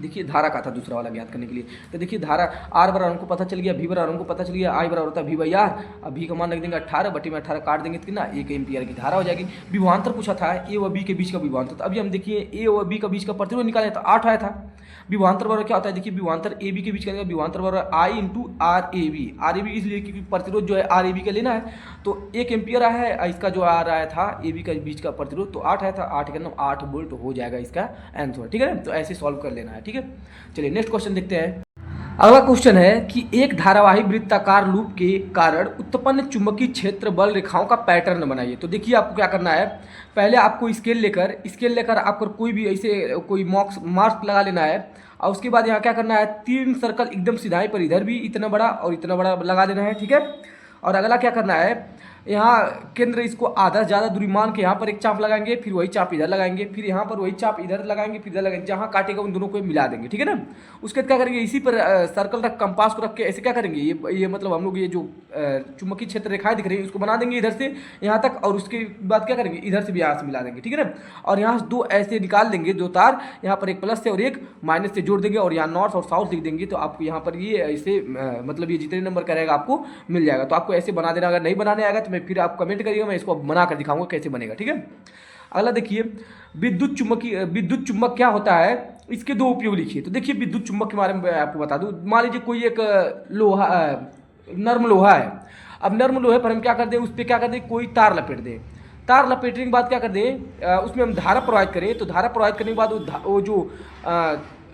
देखिए धारा का था दूसरा वाला ज्ञात करने के लिए, तो देखिए धारा आर बराबर हमको पता चल गया, भी बराबर हमको पता चल गया, आई बराबर होता है V/R, अब भी का मान रख देंगे 18, बटे में 18 काट देंगे तो कितना 1 एम्पियर की धारा हो जाएगी। विभवांतर पूछा था ए व बी के बीच का विभवांतर, तो अभी हम देखिए ए व बी के बीच का प्रतिरोध निकाले तो 8 आया था। विभवांतर बराबर क्या होता है, देखिए विभवांतर ए बी के बीच का विभवांतर बराबर I × RAB इसलिए क्योंकि प्रतिरोध जो है RAB का लेना है, तो 1 एम्पियर आया है, इसका जो आ रहा था ए बी का बीच का प्रतिरोध तो 8 आया था, 8 का 8 वोल्ट हो जाएगा इसका आंसर, ठीक है ना। तो ऐसे सॉल्व कर लेना है, ठीक है। चलिए नेक्स्ट क्वेश्चन देखते हैं। अगला क्वेश्चन है कि एक धारावाही वृत्ताकार लूप के कारण उत्पन्न चुंबकीय क्षेत्र बल रेखाओं का पैटर्न बनाइए। तो देखिए आपको क्या करना है, पहले आपको स्केल लेकर आपको कोई भी ऐसे कोई मार्क लगा लेना है, और उसके बाद यहाँ क्या करना है, 3 सर्कल एकदम सीधाई पर इधर भी इतना बड़ा और इतना बड़ा लगा देना है, ठीक है। और अगला क्या करना है, यहाँ केंद्र इसको आधा ज़्यादा दूरी मान के यहाँ पर एक चाप लगाएंगे, फिर वही चाप इधर लगाएंगे, फिर यहाँ पर वही चाप इधर लगाएंगे, फिर इधर लगाएंगे, जहाँ काटेगा उन दोनों को मिला देंगे, ठीक है ना। उसके बाद क्या करेंगे, इसी पर सर्कल रख कंपास को रख के ऐसे क्या करेंगे, ये मतलब हम लोग ये जो चुंबकीय क्षेत्र रेखाएं दिख रही है उसको बना देंगे इधर से यहाँ तक, और उसके बाद क्या करेंगे, इधर से भी यहाँ से मिला देंगे, ठीक है ना। और यहाँ से 2 ऐसे निकाल देंगे, 2 तार, यहाँ पर एक प्लस से और एक माइनस से जोड़ देंगे, और यहाँ नॉर्थ और साउथ लिख देंगे, तो आपको यहाँ पर ये ऐसे मतलब ये जितने नंबर का रहेगा आपको मिल जाएगा। तो आपको ऐसे बना देना, अगर नहीं बनाने आएगा तो मैं फिर आप कमेंट करिएगा, मैं इसको बना कर दिखाऊंगा कैसे बनेगा, ठीक है। अगला देखिए, विद्युत चुम्बक क्या होता है, इसके 2 उपयोग लिखिए। तो देखिए विद्युत चुम्बक के बारे में आपको बता दूं, मान लीजिए कोई एक नर्म लोहा है, अब नर्म लोहे पर हम क्या कर दें, उस पर क्या कर दें, कोई तार लपेट दें, तार लपेटने के बाद क्या कर दें, उसमें हम धारा प्रवाहित करें, तो धारा प्रवाहित करने के बाद वो जो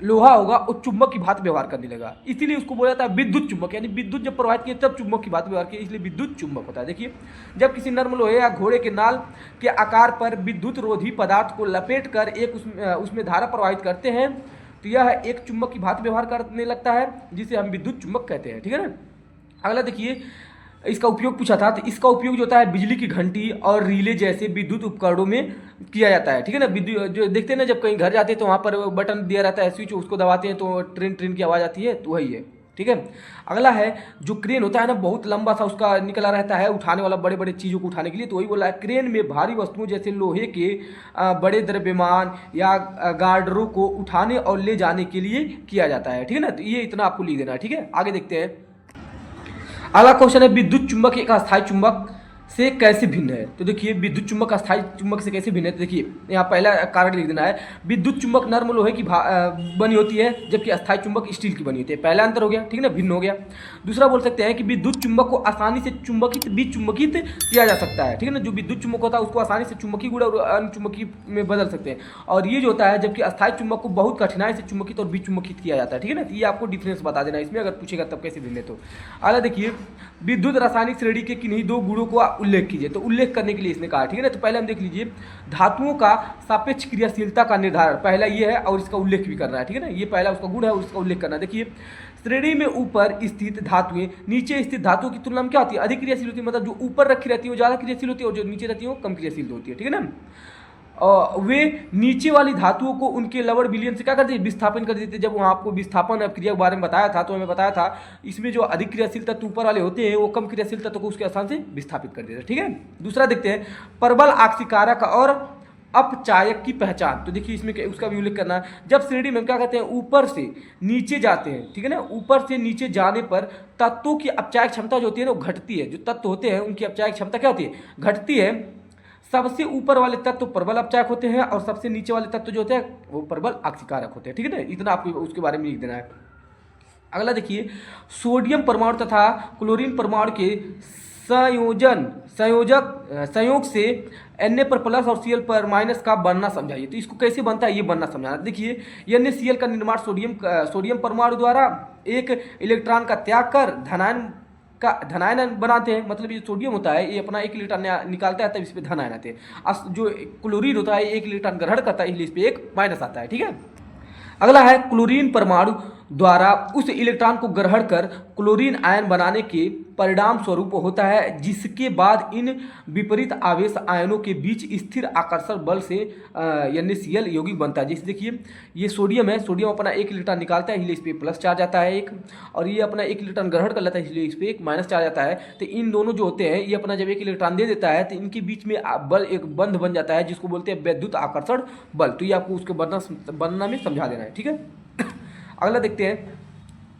लोहा होगा वो चुंबक की भांति व्यवहार करने लगा, इसीलिए उसको बोला जाता है विद्युत चुंबक, यानी विद्युत जब प्रवाहित किए तब चुंबक की भांति व्यवहार किया, इसलिए विद्युत चुंबक होता है। देखिए जब किसी नर्म लोहे या घोड़े के नाल के आकार पर विद्युत रोधी पदार्थ को लपेट कर एक उसमें धारा प्रवाहित करते हैं, तो यह एक चुंबक की भांति व्यवहार करने लगता है, जिसे हम विद्युत चुंबक कहते हैं, ठीक है ना। अगला देखिए, इसका उपयोग पूछा था, तो इसका उपयोग जो होता है बिजली की घंटी और रिले जैसे विद्युत उपकरणों में किया जाता है। ठीक है ना, विद्युत जो देखते हैं ना, जब कहीं घर जाते हैं तो वहाँ पर बटन दिया रहता है स्विच, उसको दबाते हैं तो ट्रेन ट्रेन की आवाज़ आती है, तो वही है। ठीक है, अगला है जो क्रेन होता है ना, बहुत लंबा सा उसका निकला रहता है उठाने वाला, बड़े बड़े चीज़ों को उठाने के लिए। तो वही बोला है, क्रेन में भारी वस्तुओं जैसे लोहे के बड़े द्रव्यमान या गार्डरों को उठाने और ले जाने के लिए किया जाता है। ठीक है ना, तो ये इतना आपको लिख देना है। ठीक है, आगे देखते हैं। अगला क्वेश्चन है, विद्युत चुंबक एक अस्थायी चुंबक से कैसे भिन्न है। तो देखिए, विद्युत चुंबक अस्थायी चुंबक से कैसे भिन्न है। तो देखिए, यहाँ पहला कारण लिख देना है, विद्युत चुंबक नर्म लोहे की बनी होती है, जबकि अस्थायी चुंबक स्टील की बनी होती है। पहला अंतर हो गया। ठीक है ना, भिन्न हो गया। दूसरा बोल सकते हैं कि विद्युत चुंबक को आसानी से विचुंबकित किया जा सकता है। ठीक है ना, जो विद्युत चुंबक होता है उसको आसानी से चुंबकीय गुण और अनचुंबकीय में बदल सकते हैं, और ये जो होता है, जबकि अस्थायी चुंबक को बहुत कठिनाई से चुंबकित और विचुंबकित किया जाता है। ठीक है ना, तो ये आपको डिफरेंस बता देना इसमें, अगर पूछेगा तब कैसे भिन्न है। तो अगला देखिए, विद्युत रासायनिक श्रेणी के किन्हीं दो गुणों को उल्लेख कीजिए। तो उल्लेख करने के लिए इसने कहा। ठीक है ना, तो पहले हम देख लीजिए, धातुओं का सापेक्ष क्रियाशीलता का निर्धारण, पहला ये है और इसका उल्लेख भी करना है। ठीक है ना, ये पहला उसका गुण है और इसका उल्लेख करना है। देखिए, श्रेणी में ऊपर स्थित धातुएं नीचे स्थित धातुओं की तुलना में क्या होती है, अधिक क्रियाशील होती है। मतलब जो ऊपर रखी रहती है वो ज़्यादा क्रियाशील होती है, और जो नीचे रहती है वो कम क्रियाशील होती है। ठीक है ना, वे नीचे वाली धातुओं को उनके लवण विलयन से क्या करते हैं, विस्थापन कर देते हैं। जब वहाँ आपको विस्थापन क्रिया के बारे में बताया था, तो हमें बताया था इसमें जो अधिक क्रियाशील तत्व ऊपर वाले होते हैं वो कम क्रियाशील तत्व को उसके स्थान से विस्थापित कर देते हैं। ठीक है, दूसरा देखते हैं, प्रबल आक्सीकारक और अपचायक की पहचान। तो देखिए, इसमें उसका भी उल्लेख करना है। जब श्रेणी में क्या कहते हैं, ऊपर से नीचे जाते हैं। ठीक है ना, ऊपर से नीचे जाने पर तत्वों की अपचायक क्षमता जो होती है ना वो घटती है। जो तत्व होते हैं उनकी अपचायक क्षमता क्या होती है, घटती है। सबसे ऊपर वाले तत्व प्रबल अपचायक होते हैं और सबसे नीचे वाले तत्व जो होते हैं वो प्रबल आक्सीकारक होते हैं। ठीक है ना, इतना आपको उसके बारे में लिख देना है। अगला देखिए, सोडियम परमाणु तथा क्लोरीन परमाणु के संयोग से Na पर प्लस और Cl पर माइनस का बनना समझाइए। तो इसको कैसे बनता है ये बनना समझाना। देखिए, NaCl का निर्माण सोडियम परमाणु द्वारा एक इलेक्ट्रॉन का त्याग कर धनायन बनाते हैं। मतलब ये सोडियम होता है, ये अपना एक इलेक्ट्रॉन निकालता है, तब इस पर धन आयन आते हैं। जो क्लोरीन होता है एक इलेक्ट्रॉन ग्रहण करता है, इसलिए इस पर एक माइनस आता है। ठीक है, अगला है, क्लोरीन परमाणु द्वारा उस इलेक्ट्रॉन को ग्रहण कर क्लोरीन आयन बनाने के परिणाम स्वरूप होता है, जिसके बाद इन विपरीत आवेश आयनों के बीच स्थिर आकर्षण बल से NaCl यौगिक बनता है। जैसे देखिए, ये सोडियम है, सोडियम अपना एक इलेक्ट्रॉन निकालता है, इसलिए इस पर प्लस चार्ज आता है एक, और ये अपना एक इलेक्ट्रॉन ग्रहण कर लेता है, इसलिए इस पर एक माइनस चार्ज आता है। तो इन दोनों जो होते हैं, ये अपना जब एक इलेक्ट्रॉन दे देता है तो इनके बीच में बल एक बंध बन जाता है, जिसको बोलते हैं वैद्युत आकर्षण बल। तो ये आपको उसके बनना में समझा देना है। ठीक है, अगला देखते हैं,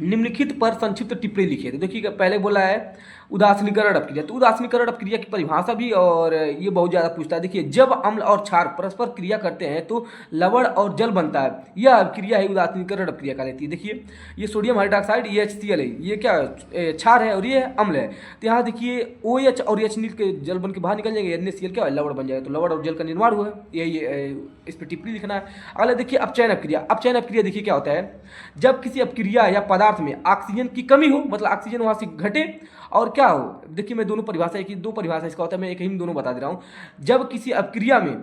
निम्नलिखित पर संक्षिप्त टिप्पणी लिखिए। तो देखिए, पहले बोला है उदासीनीकरण अपक्रिया। तो उदासीनीकरण अपक्रिया की परिभाषा भी और ये बहुत ज़्यादा पूछता है। देखिए, जब अम्ल और क्षार परस्पर क्रिया करते हैं तो लवण और जल बनता है, यह अपक्रिया है उदासीनीकरण अपक्रिया कहलाती है। देखिए, ये सोडियम हाइड्रोक्साइड ये HCl है, ये क्या क्षार है और ये अम्ल है। तो यहाँ देखिए, OH और H नील के जल बन के बाहर निकल जाएंगे, NaCl क्या है, लवण बन जाएगा। तो लवण और जल का निर्माण हुआ है, ये इस पर टिप्पणी लिखना है। अगला देखिए, अपचयन अपक्रिया। अपचयन अपक्रिया देखिए क्या होता है, जब किसी अपक्रिया या पदार्थ में ऑक्सीजन की कमी हो, मतलब ऑक्सीजन वहाँ से घटे और क्या हो। देखिए, मैं दोनों परिभाषा दो परिभाषा इसका होता है, मैं एक ही में दोनों बता दे रहा हूँ। जब किसी अपक्रिया में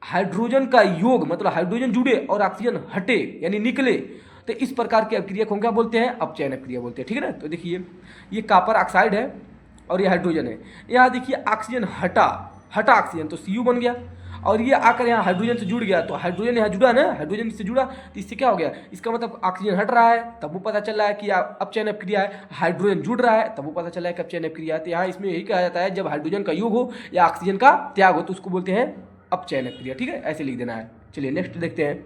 हाइड्रोजन का योग, मतलब हाइड्रोजन जुड़े और ऑक्सीजन हटे यानी निकले, तो इस प्रकार की अपक्रिया को क्या बोलते हैं, अपचयन अपक्रिया बोलते हैं। ठीक है ना, तो देखिए, ये कॉपर ऑक्साइड है और ये हाइड्रोजन है। यहाँ देखिए, ऑक्सीजन हटा ऑक्सीजन तो Cu बन गया, और ये आकर यहाँ हाइड्रोजन से जुड़ गया, तो हाइड्रोजन यहाँ जुड़ा ना, हाइड्रोजन से जुड़ा, तो इससे क्या हो गया, इसका मतलब ऑक्सीजन हट रहा है, तब वो पता चल रहा है कि अपचयन अपक्रिया है। हाइड्रोजन जुड़ रहा है, तब वो पता चल रहा है कि अपचयन अपक्रिया है। तो यहाँ इसमें यही कहा जाता है, जब हाइड्रोजन का योग हो या ऑक्सीजन का त्याग हो तो उसको बोलते हैं अपचयन अपक्रिया। ठीक है, ऐसे लिख देना है। चलिए नेक्स्ट देखते हैं।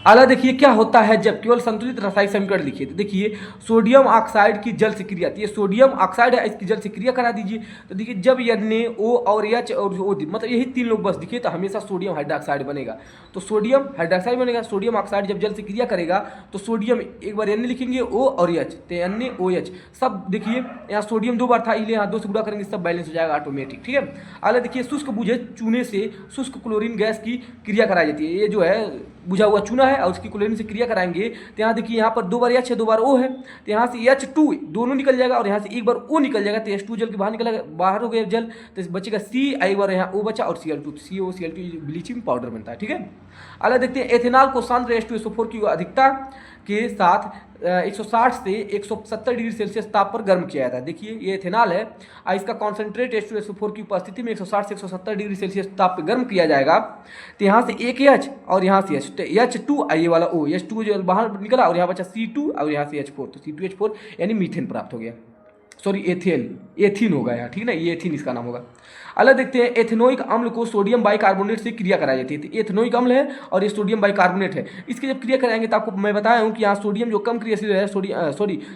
अगला देखिए, क्या होता है जब केवल संतुलित रासायनिक समीकरण लिखिए। तो देखिए, सोडियम ऑक्साइड की जल से क्रिया, ये सोडियम ऑक्साइड है, इसकी जल से क्रिया करा दीजिए। तो देखिए, जब Na और H और O, मतलब यही तीन लोग बस दिखे, तो हमेशा सोडियम हाइड्रोक्साइड बनेगा। तो सोडियम हाइड्रोक्साइड बनेगा। सोडियम ऑक्साइड जब जल से क्रिया करेगा तो सोडियम एक बार Na लिखेंगे, O और H, तो NaOH सब देखिए, यहाँ सोडियम दो बार था, इसलिए यहाँ दो से गुणा करेंगे, सब बैलेंस हो जाएगा ऑटोमेटिक। ठीक है, अगला देखिए, शुष्क बुझे चूने से शुष्क क्लोरीन गैस की क्रिया कराई जाती है। ये जो है बुझा हुआ चूना है और उसकी क्लोरीन से क्रिया कराएंगे, तो यहाँ देखिए, यहाँ पर दो बार H है, दो बार O है, तो यहाँ से H2 दोनों निकल जाएगा और यहाँ से एक बार O निकल जाएगा, तो H2 जल के बाहर निकलेगा, बाहर हो गया जल, तो बचेगा C, एक बार यहाँ O बचा और Cl2, COCl2 ब्लीचिंग पाउडर बनता है। ठीक है, अगला देखते हैं, एथेनॉल को सांद्र H2SO4 की अधिकता के साथ 160 से 170 डिग्री सेल्सियस ताप पर गर्म किया जाता है। देखिए ये एथेनॉल है, इसका कॉन्सेंट्रेट H2SO4 की उपस्थिति में 160 से 170 डिग्री सेल्सियस ताप पर गर्म किया जाएगा। तो यहाँ से एक H और यहाँ से H, तो H2 ये वाला O, H2 जो बाहर निकला और यहाँ बचा C2 और यहाँ से H4, तो C2H4 यानी मीथेन प्राप्त हो गया। सॉरी एथीन होगा यार, ठीक है ना, ये एथीन इसका नाम होगा। अलग देखते हैं, एथेनोइक अम्ल को सोडियम बाइकार्बोनेट से क्रिया कराई जाती है। तो एथेनोइक अम्ल है और ये सोडियम बाइकार्बोनेट है। इसकी जब क्रिया कराएंगे तो आपको मैं बताया हूँ कि यहाँ सोडियम जो कम क्रियाशील है,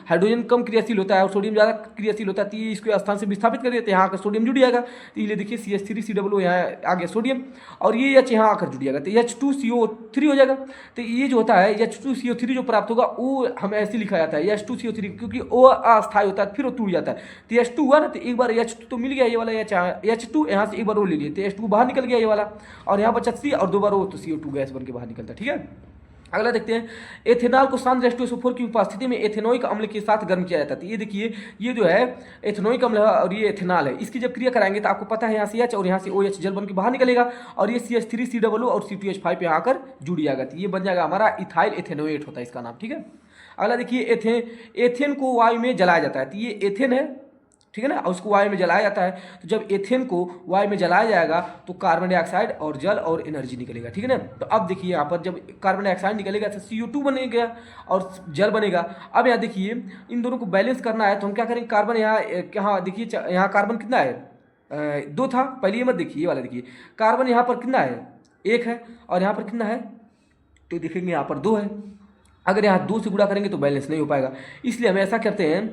हाइड्रोजन कम क्रियाशील होता है और सोडियम ज़्यादा क्रियाशील होता है। तो ये इसको स्थान से विस्थापित कर देते हैं, यहाँ आकर सोडियम जुड़ जाएगा। तो ये देखिए CH3COO यहाँ आ गया सोडियम और ये H यहाँ आकर जुड़ जाएगा, तो H2CO3 हो जाएगा। तो ये जो होता है H2CO3 जो प्राप्त होगा वो हमें ऐसे लिखा जाता है H2CO3, क्योंकि वो अस्थायी होता है फिर वो टूट जाता है। तो H2 हुआ ना, तो एक बार H2 तो मिल गया, ये वाला H2 यहाँ से एक बार वो ले लिए, तो H2 बाहर निकल गया ये वाला, और यहाँ बचा C और दो बार वो, तो CO2 गैस बन के बाहर निकलता है। ठीक है, अगला देखते हैं, एथेनॉल को शांत H2SO4 की उपस्थिति में एथेनोइक अम्ल के साथ गर्म किया जाता है। ये देखिए ये जो है एथेनोइक अम्ल है और ये एथेनॉल है। इसकी जब क्रिया कराएंगे तो आपको पता है यहाँ से H और यहाँ से OH जल बन के बाहर निकलेगा और ये CH3COO और C2H5 यहाँ आकर जुड़ जाएगा। तो ये बन जाएगा हमारा इथाइल एथेनोएट होता है इसका नाम। ठीक है, अगला देखिए, एथेन को वायु में जलाया जाता है। तो ये एथेन है, ठीक है ना, और उसको वायु में जलाया जाता है। तो जब एथेन को वायु में जलाया जाएगा तो कार्बन डाइऑक्साइड और जल और एनर्जी निकलेगा। ठीक है ना, तो अब देखिए यहाँ पर जब कार्बन डाइऑक्साइड निकलेगा तो CO2 बनेगा और जल बनेगा। अब यहाँ देखिए इन दोनों को बैलेंस करना है तो हम क्या करेंगे, कार्बन यहाँ देखिए, यहाँ कार्बन कितना है, 2 था पहले, ये मत देखिए, ये वाला देखिए, कार्बन यहाँ पर कितना है, 1 है, और यहाँ पर कितना है, तो देखेंगे यहाँ पर 2 है। अगर यहाँ 2 से गुणा करेंगे तो बैलेंस नहीं हो पाएगा, इसलिए हम ऐसा करते हैं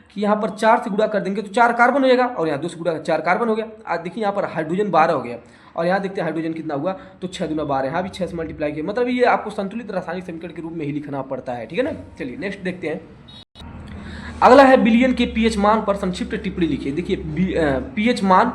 कि यहाँ पर 4 से गुणा कर देंगे तो 4 कार्बन हो जाएगा और यहाँ 2 से गुणा 4 कार्बन हो गया। आज देखिए यहाँ पर हाइड्रोजन 12 हो गया और यहाँ देखते हैं हाइड्रोजन कितना हुआ, तो 6 दूना 12, यहाँ भी 6 से मल्टीप्लाई किया, मतलब ये आपको संतुलित रासायनिक समीकरण के रूप में ही लिखना पड़ता है। ठीक है ना, चलिए नेक्स्ट देखते हैं। अगला है बिलियन के pH मान पर संक्षिप्त टिप्पणी लिखिए। देखिए pH मान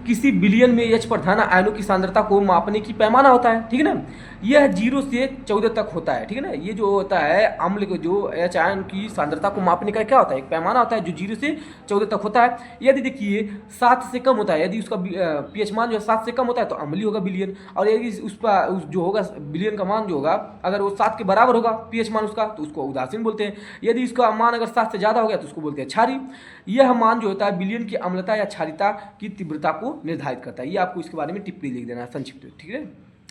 किसी बिलियन में H प्रधान आयनों की सांद्रता को मापने की पैमाना होता है। ठीक है ना, यह 0 से 14 तक होता है। ठीक है ना, ये जो होता है अम्ल को जो H आयन की सांद्रता को मापने का क्या होता है, एक पैमाना होता है जो 0 से 14 तक होता है। यदि देखिए 7 से कम होता है, यदि उसका pH मान जो है 7 से कम होता है तो अम्लीय होगा बिलियन, और यदि उसका जो होगा बिलियन का मान जो होगा अगर वो 7 के बराबर होगा pH मान उसका तो उसको उदासीन बोलते हैं। यदि उसका मान अगर 7 से ज़्यादा हो गया तो उसको बोलते हैं क्षारीय। यह मान जो होता है बिलियन की अम्लता या क्षारीयता की तीव्रता को निर्धारित करता है। ये आपको इसके बारे में टिप्पणी लिख देना है संक्षिप्त। ठीक है,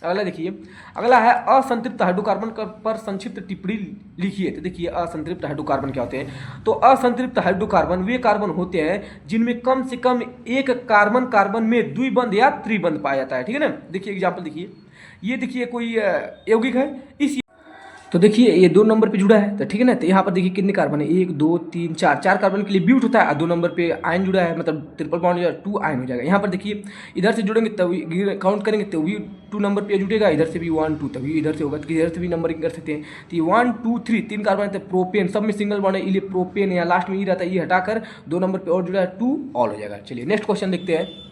अगला देखिए, अगला है असंतृप्त हाइड्रोकार्बन पर संक्षिप्त टिप्पणी लिखिए। तो देखिए असंतृप्त हाइड्रोकार्बन क्या होते हैं, तो असंतृप्त हाइड्रोकार्बन वे कार्बन होते हैं जिनमें कम से कम एक कार्बन में द्विबंध या त्रिबंध पाया जाता है। ठीक है ना, देखिए एग्जाम्पल देखिए, ये देखिए कोई यौगिक है, इस तो देखिए ये 2 नंबर पे जुड़ा है, तो ठीक है ना, तो यहाँ पर देखिए कितने कार्बन है, 1 2 3 4 कार्बन के लिए ब्यूट होता है और 2 नंबर पे आयन जुड़ा है, मतलब ट्रिपल बॉन्ड या 2 आयन हो जाएगा। यहाँ पर देखिए इधर से जुड़ेंगे तभी काउंट करेंगे तो भी 2 नंबर पे जुटेगा, इधर से भी 1 2 तभी इधर से होगा, तो इधर से भी नंबरिंग कर सकते हैं। तो 1 2 3 3 कार्बन है, प्रोपेन सब में सिंगल बॉन्ड है, इसलिए प्रोपेन यहाँ लास्ट में ही रहता है, ये हटाकर 2 नंबर पर और जुड़ा है 2 ऑल हो जाएगा। चलिए नेक्स्ट क्वेश्चन देखते हैं।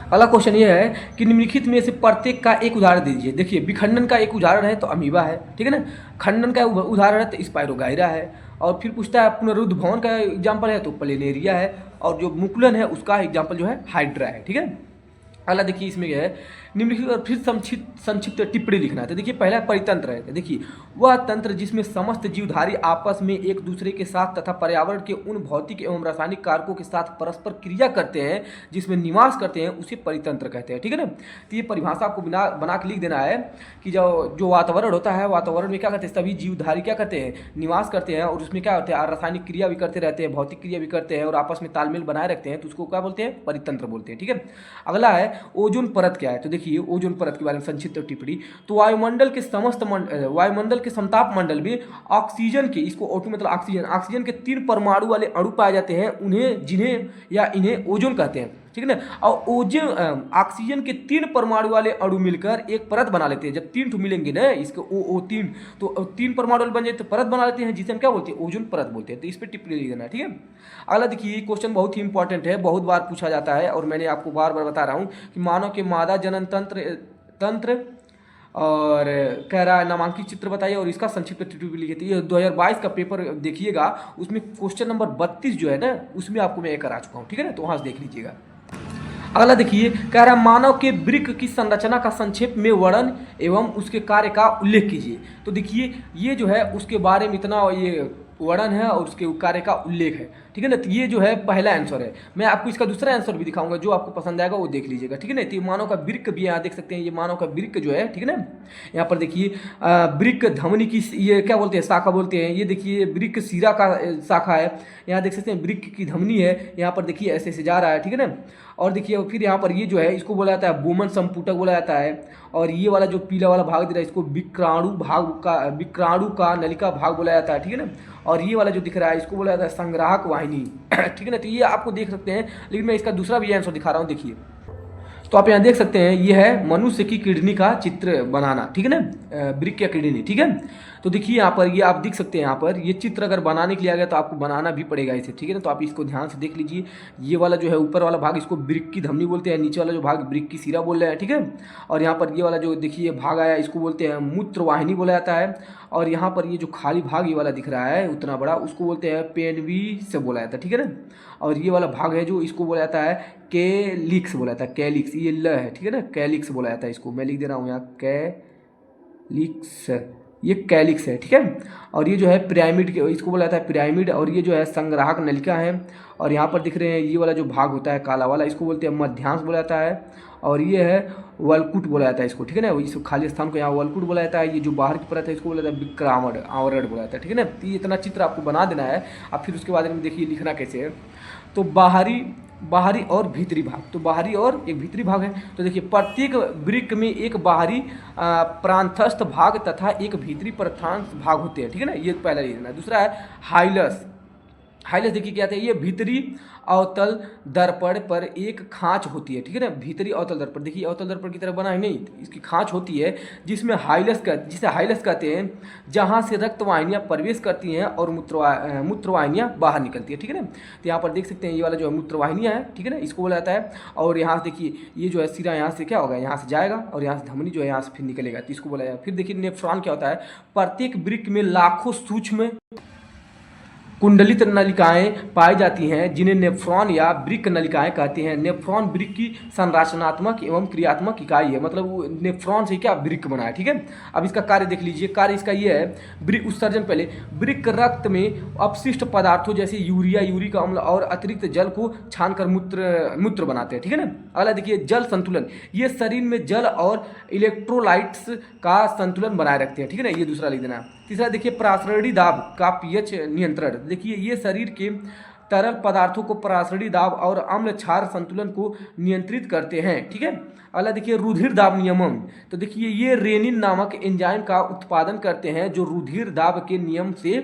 अगला क्वेश्चन ये है कि निम्नलिखित में से प्रत्येक का एक उदाहरण दीजिए। देखिए विखंडन का एक उदाहरण है तो अमीबा है, ठीक है ना, खंडन का उदाहरण है तो स्पाइरोगाइरा है, और फिर पूछता है पुनरुद्भवन का एग्जाम्पल है तो प्लेनेरिया है, और जो मुकुलन है उसका एग्जाम्पल जो है हाइड्रा है। ठीक है, अगला देखिए इसमें क्या है, निम्नलिखित और फिर संक्षिप्त टिप्पणी लिखना है। तो देखिए पहला परितंत्र है, तो देखिए वह तंत्र जिसमें समस्त जीवधारी आपस में एक दूसरे के साथ तथा पर्यावरण के उन भौतिक एवं रासायनिक कारकों के साथ परस्पर क्रिया करते हैं, जिसमें निवास करते हैं, उसे परितंत्र कहते हैं। ठीक है ना, तो ये परिभाषा आपको बना के लिख देना है कि जो वातावरण होता है, वातावरण में क्या करते हैं, सभी जीवधारी क्या करते हैं, निवास करते हैं, और उसमें क्या होते हैं, रासायनिक क्रिया भी करते रहते हैं, भौतिक क्रिया भी करते हैं, और आपस में तालमेल बनाए रखते हैं, तो उसको क्या बोलते हैं, परितंत्र बोलते हैं। ठीक है, अगला है ओजोन परत क्या है। तो देखिए ओजोन परत के बारे में संक्षिप्त टिप्पणी, तो वायुमंडल के समताप मंडल में ऑक्सीजन के, इसको O2 मतलब ऑक्सीजन के 3 परमाणु वाले अणु पाए जाते हैं, इन्हें ओजोन कहते हैं। ठीक है ना, और ऑक्सीजन के 3 परमाणु वाले अणु मिलकर एक परत बना लेते हैं। जब 3 ठो मिलेंगे ना इसके O3, तो 3 परमाणु बन जाते, तो परत बना लेते हैं, जिसे हम क्या बोलते हैं, ओजोन परत बोलते हैं। तो इस पर टिप्पणी लिख देना है। ठीक है, अगला देखिए क्वेश्चन बहुत ही इंपॉर्टेंट है, बहुत बार पूछा जाता है, और मैंने आपको बार बार बता रहा हूँ कि मानव के मादा जनन तंत्र और कह रहा है नामांकित चित्र बताइए और इसका संक्षिप्त टिप्पणी लिखिए। ये 2022 का पेपर देखिएगा, उसमें क्वेश्चन नंबर 32 जो है ना, उसमें आपको मैं करा चुका हूँ। ठीक है ना, तो वहाँ से देख लीजिएगा। अगला देखिए, कह रहा है मानव के वृक्क की संरचना का संक्षेप में वर्णन एवं उसके कार्य का उल्लेख कीजिए। तो देखिए ये जो है उसके बारे में इतना ये वर्णन है और उसके कार्य का उल्लेख है, ठीक है ना। तो ये जो है पहला आंसर है। मैं आपको इसका दूसरा आंसर भी दिखाऊंगा, जो आपको पसंद आएगा वो देख लीजिएगा, ठीक है ना। तो ये मानव का वृक्क भी यहाँ देख सकते हैं, ये मानव का वृक्क जो है, ठीक है ना। यहाँ पर देखिए वृक्क धमनी की ये क्या बोलते हैं, शाखा बोलते हैं। ये देखिए वृक्क शिरा का शाखा है। यहाँ देख सकते हैं वृक्क की धमनी है, यहाँ पर देखिए ऐसे ऐसे जा रहा है, ठीक है ना। और देखिए फिर यहाँ पर ये जो है इसको बोला जाता है बोमन संपुटक बोला जाता है। और ये वाला जो पीला वाला भाग दे रहा है इसको विक्राणु का नलिका भाग बोला जाता है, ठीक है ना। और ये वाला जो दिख रहा है इसको बोला जाता है संग्राहक वाहिनी, ठीक है ना। तो ये आपको देख सकते हैं, लेकिन मैं इसका दूसरा भी आंसर दिखा रहा हूँ, देखिए। तो आप यहाँ देख सकते हैं ये है मनुष्य की किडनी का चित्र बनाना, ठीक है ना, वृक्क या किडनी, ठीक है। तो देखिए यहाँ पर ये आप देख सकते हैं, यहाँ पर ये चित्र अगर बनाने के लिए आ गया तो आपको बनाना भी पड़ेगा इसे, ठीक है ना। तो आप इसको ध्यान से देख लीजिए। ये वाला जो है ऊपर वाला भाग इसको वृक्क की धमनी बोलते हैं, नीचे वाला जो भाग वृक्क की शिरा बोल रहे हैं, ठीक है। और यहाँ पर ये वाला जो देखिए भाग आया इसको बोलते हैं मूत्रवाहिनी बोला जाता है। और यहाँ पर ये जो खाली भाग ये वाला दिख रहा है उतना बड़ा, उसको बोलते हैं पेनवी से बोला जाता है, ठीक है ना। और ये वाला भाग है जो इसको बोला जाता है कैलिक्स बोला जाता है, कैलिक्स, ये ल है, ठीक है ना, कैलिक्स बोला जाता है इसको। मैं लिख दे रहा हूँ यहाँ कैलिक्स, ये कैलिक्स है, ठीक है। और ये जो है पिरामिड, इसको बोला जाता है पिरामिड। और ये जो है संग्राहक नलिका है। और यहाँ पर दिख रहे हैं ये वाला जो भाग होता है काला वाला, इसको बोलते हैं मध्यांश बोला जाता है। और ये है वलकुट बोला जाता है इसको, ठीक है ना। इस खाली स्थान को यहाँ वलकुट बोला जाता है। ये जो बाहर की परत है इसको बोला जाता है विक्रामण आवरण बोला जाता है, ठीक है ना। तो ये इतना चित्र आपको बना देना है। अब फिर उसके बाद में देखिए लिखना कैसे है। तो बाहरी और भीतरी भाग, तो बाहरी और एक भीतरी भाग है। तो देखिए प्रत्येक वृक्क में एक बाहरी प्रांतस्थ भाग तथा एक भीतरी प्रस्थान भाग होते हैं, ठीक है ना। ये पहला रीजन है। दूसरा है हाइलस। हाइलस देखिए क्या है, ये भीतरी अवतल दर्पण पर एक खांच होती है, ठीक है ना। भीतरी अवतल दर्पण, देखिए अवतल दर्पण की तरह बना है नहीं, इसकी खांच होती है जिसमें जिसे हाइलस कहते हैं, जहां से रक्त वाहिनियां प्रवेश करती हैं और मूत्रवाहिनियां बाहर निकलती है, ठीक है ना। तो यहाँ पर देख सकते हैं ये वाला जो है मूत्रवाहिनियां है, ठीक है ना, इसको बोला जाता है। और यहाँ से देखिए ये जो है सिरा यहाँ से क्या होगा, यहाँ से जाएगा और यहाँ से धमनी जो है यहाँ से फिर निकलेगा, तो इसको बोला जाएगा। फिर देखिए नेफ्रॉन क्या होता है, प्रत्येक वृक्क में लाखों सूक्ष्म कुंडलित नलिकाएं पाई जाती हैं जिन्हें नेफ्रॉन या वृक्क नलिकाएं कहते हैं। नेफ्रॉन वृक्क की संरचनात्मक एवं क्रियात्मक इकाई है, मतलब वो नेफ्रॉन से क्या वृक्क बना है, ठीक है। अब इसका कार्य देख लीजिए। कार्य इसका ये है, वृक्क उत्सर्जन, पहले वृक्क रक्त में अपशिष्ट पदार्थों जैसे यूरिया, यूरिक अम्ल और अतिरिक्त जल को छानकर मूत्र बनाते हैं, ठीक है ना। अगला देखिए जल संतुलन, ये शरीर में जल और इलेक्ट्रोलाइट्स का संतुलन बनाए रखते हैं, ठीक है ना, ये दूसरा लिख देना। तीसरा देखिए प्रासरणी दाब का पीएच नियंत्रण, देखिए ये शरीर के तरल पदार्थों को प्रासरणी दाब और अम्ल क्षार संतुलन को नियंत्रित करते हैं, ठीक है। अगला देखिए रुधिर दाब नियमन, तो देखिए ये रेनिन नामक एंजाइम का उत्पादन करते हैं जो रुधिर दाब के नियम से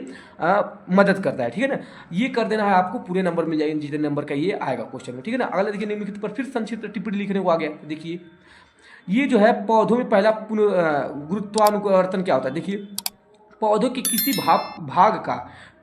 मदद करता है, ठीक है ना। ये कर देना है आपको, पूरे नंबर मिल जाएंगे जितने नंबर का ये आएगा क्वेश्चन में, ठीक है ना। अगला देखिए निम्नलिखित पर फिर संक्षिप्त टिप्पणी लिखने को आ गया। देखिए ये जो है पौधों में पहला गुरुत्वानुवर्तन क्या होता है, देखिए पौधों के किसी भाग का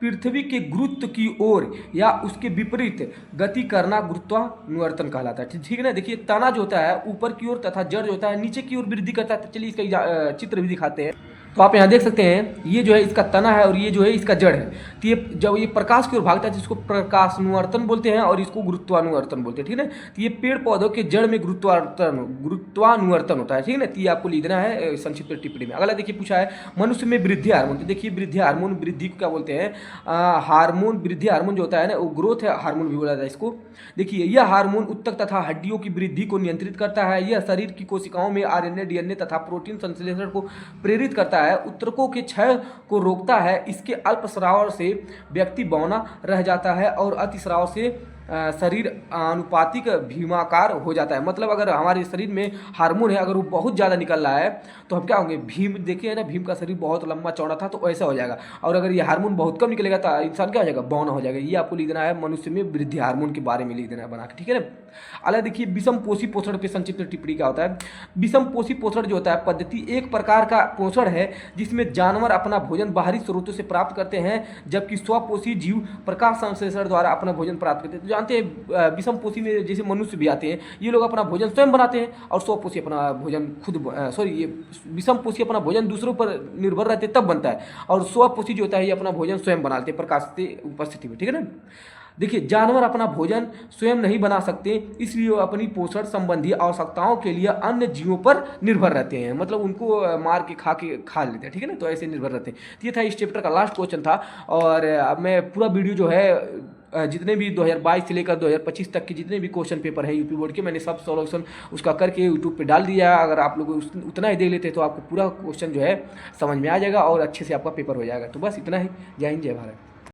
पृथ्वी के गुरुत्व की ओर या उसके विपरीत गति करना गुरुत्वानुवर्तन कहलाता है, ठीक है ना। देखिए तना जो होता है ऊपर की ओर तथा जड़ जो होता है नीचे की ओर वृद्धि करता है। चलिए इसका चित्र भी दिखाते हैं। तो आप यहाँ देख सकते हैं ये जो है इसका तना है और ये जो है इसका जड़ है। तो ये जब ये प्रकाश की ओर भागता है जिसको प्रकाशानुवर्तन बोलते हैं और इसको गुरुत्वानुवर्तन बोलते हैं, ठीक है ना। तो ये पेड़ पौधों के जड़ में गुरुत्वानुवर्तन होता है, ठीक है ना। तो ये आपको लिखना है संक्षिप्त टिप्पणी में। अगला देखिए पूछा है मनुष्य में वृद्धि हार्मोन, तो देखिए वृद्धि हार्मोन, वृद्धि को क्या बोलते हैं, हार्मोन, वृद्धि हार्मोन जो होता है ना वो ग्रोथ हार्मोन भी बोला जाता है इसको। देखिए यह हार्मोन उत्तक तथा हड्डियों की वृद्धि को नियंत्रित करता है। यह शरीर की कोशिकाओं में आरएनए, डीएनए तथा प्रोटीन संश्लेषण को प्रेरित करता है, उत्तकों के क्षय को रोकता है। इसके अल्प स्राव से व्यक्ति बौना रह जाता है और अति स्राव से शरीर अनुपातिक भीमाकार हो जाता है। मतलब अगर हमारे शरीर में हार्मोन है, अगर वो बहुत ज़्यादा निकल रहा है तो हम क्या होंगे, भीम देखिए ना, भीम का शरीर बहुत लंबा चौड़ा था तो ऐसा हो जाएगा। और अगर ये हार्मोन बहुत कम निकलेगा तो इंसान क्या हो जाएगा, बौना हो जाएगा। ये आपको लिख देना है, मनुष्य में वृद्धि हार्मोन के बारे में लिख देना है बना के, ठीक है ना। अलग देखिए विषम पोषी पोषण पे संक्षिप्त टिप्पणी क्या होता है। विषम पोषी पोषण जो होता है पद्धति एक प्रकार का पोषण है जिसमें जानवर अपना भोजन बाहरी स्रोतों से प्राप्त करते हैं जबकि स्वपोषी जीव प्रकाश संश्लेषण द्वारा अपना भोजन प्राप्त करते हैं। तो जानते हैं विषम पोषी में जैसे मनुष्य भी आते हैं, ये लोग अपना भोजन स्वयं बनाते हैं और स्वपोषी अपना भोजन ये विषम पोषी अपना भोजन दूसरों पर निर्भर रहते तब बनता है, और स्वपोषी जो होता है ये अपना भोजन स्वयं बनाते हैं प्रकाश की उपस्थिति में, ठीक है ना। देखिए, जानवर अपना भोजन स्वयं नहीं बना सकते, इसलिए वो अपनी पोषण संबंधी आवश्यकताओं के लिए अन्य जीवों पर निर्भर रहते हैं। मतलब उनको मार के खा लेते हैं, ठीक है ना, तो ऐसे निर्भर रहते हैं। तो ये था इस चैप्टर का लास्ट क्वेश्चन था। और अब मैं पूरा वीडियो जो है जितने भी 2022 से लेकर 2025 तक के जितने भी क्वेश्चन पेपर हैं यूपी बोर्ड के, मैंने सब सॉल्यूशन उसका करके यूट्यूब पे डाल दिया। अगर आप लोग उतना ही देख लेते तो आपको पूरा क्वेश्चन जो है समझ में आ जाएगा और अच्छे से आपका पेपर हो जाएगा। तो बस इतना ही। जय हिंद, जय भारत।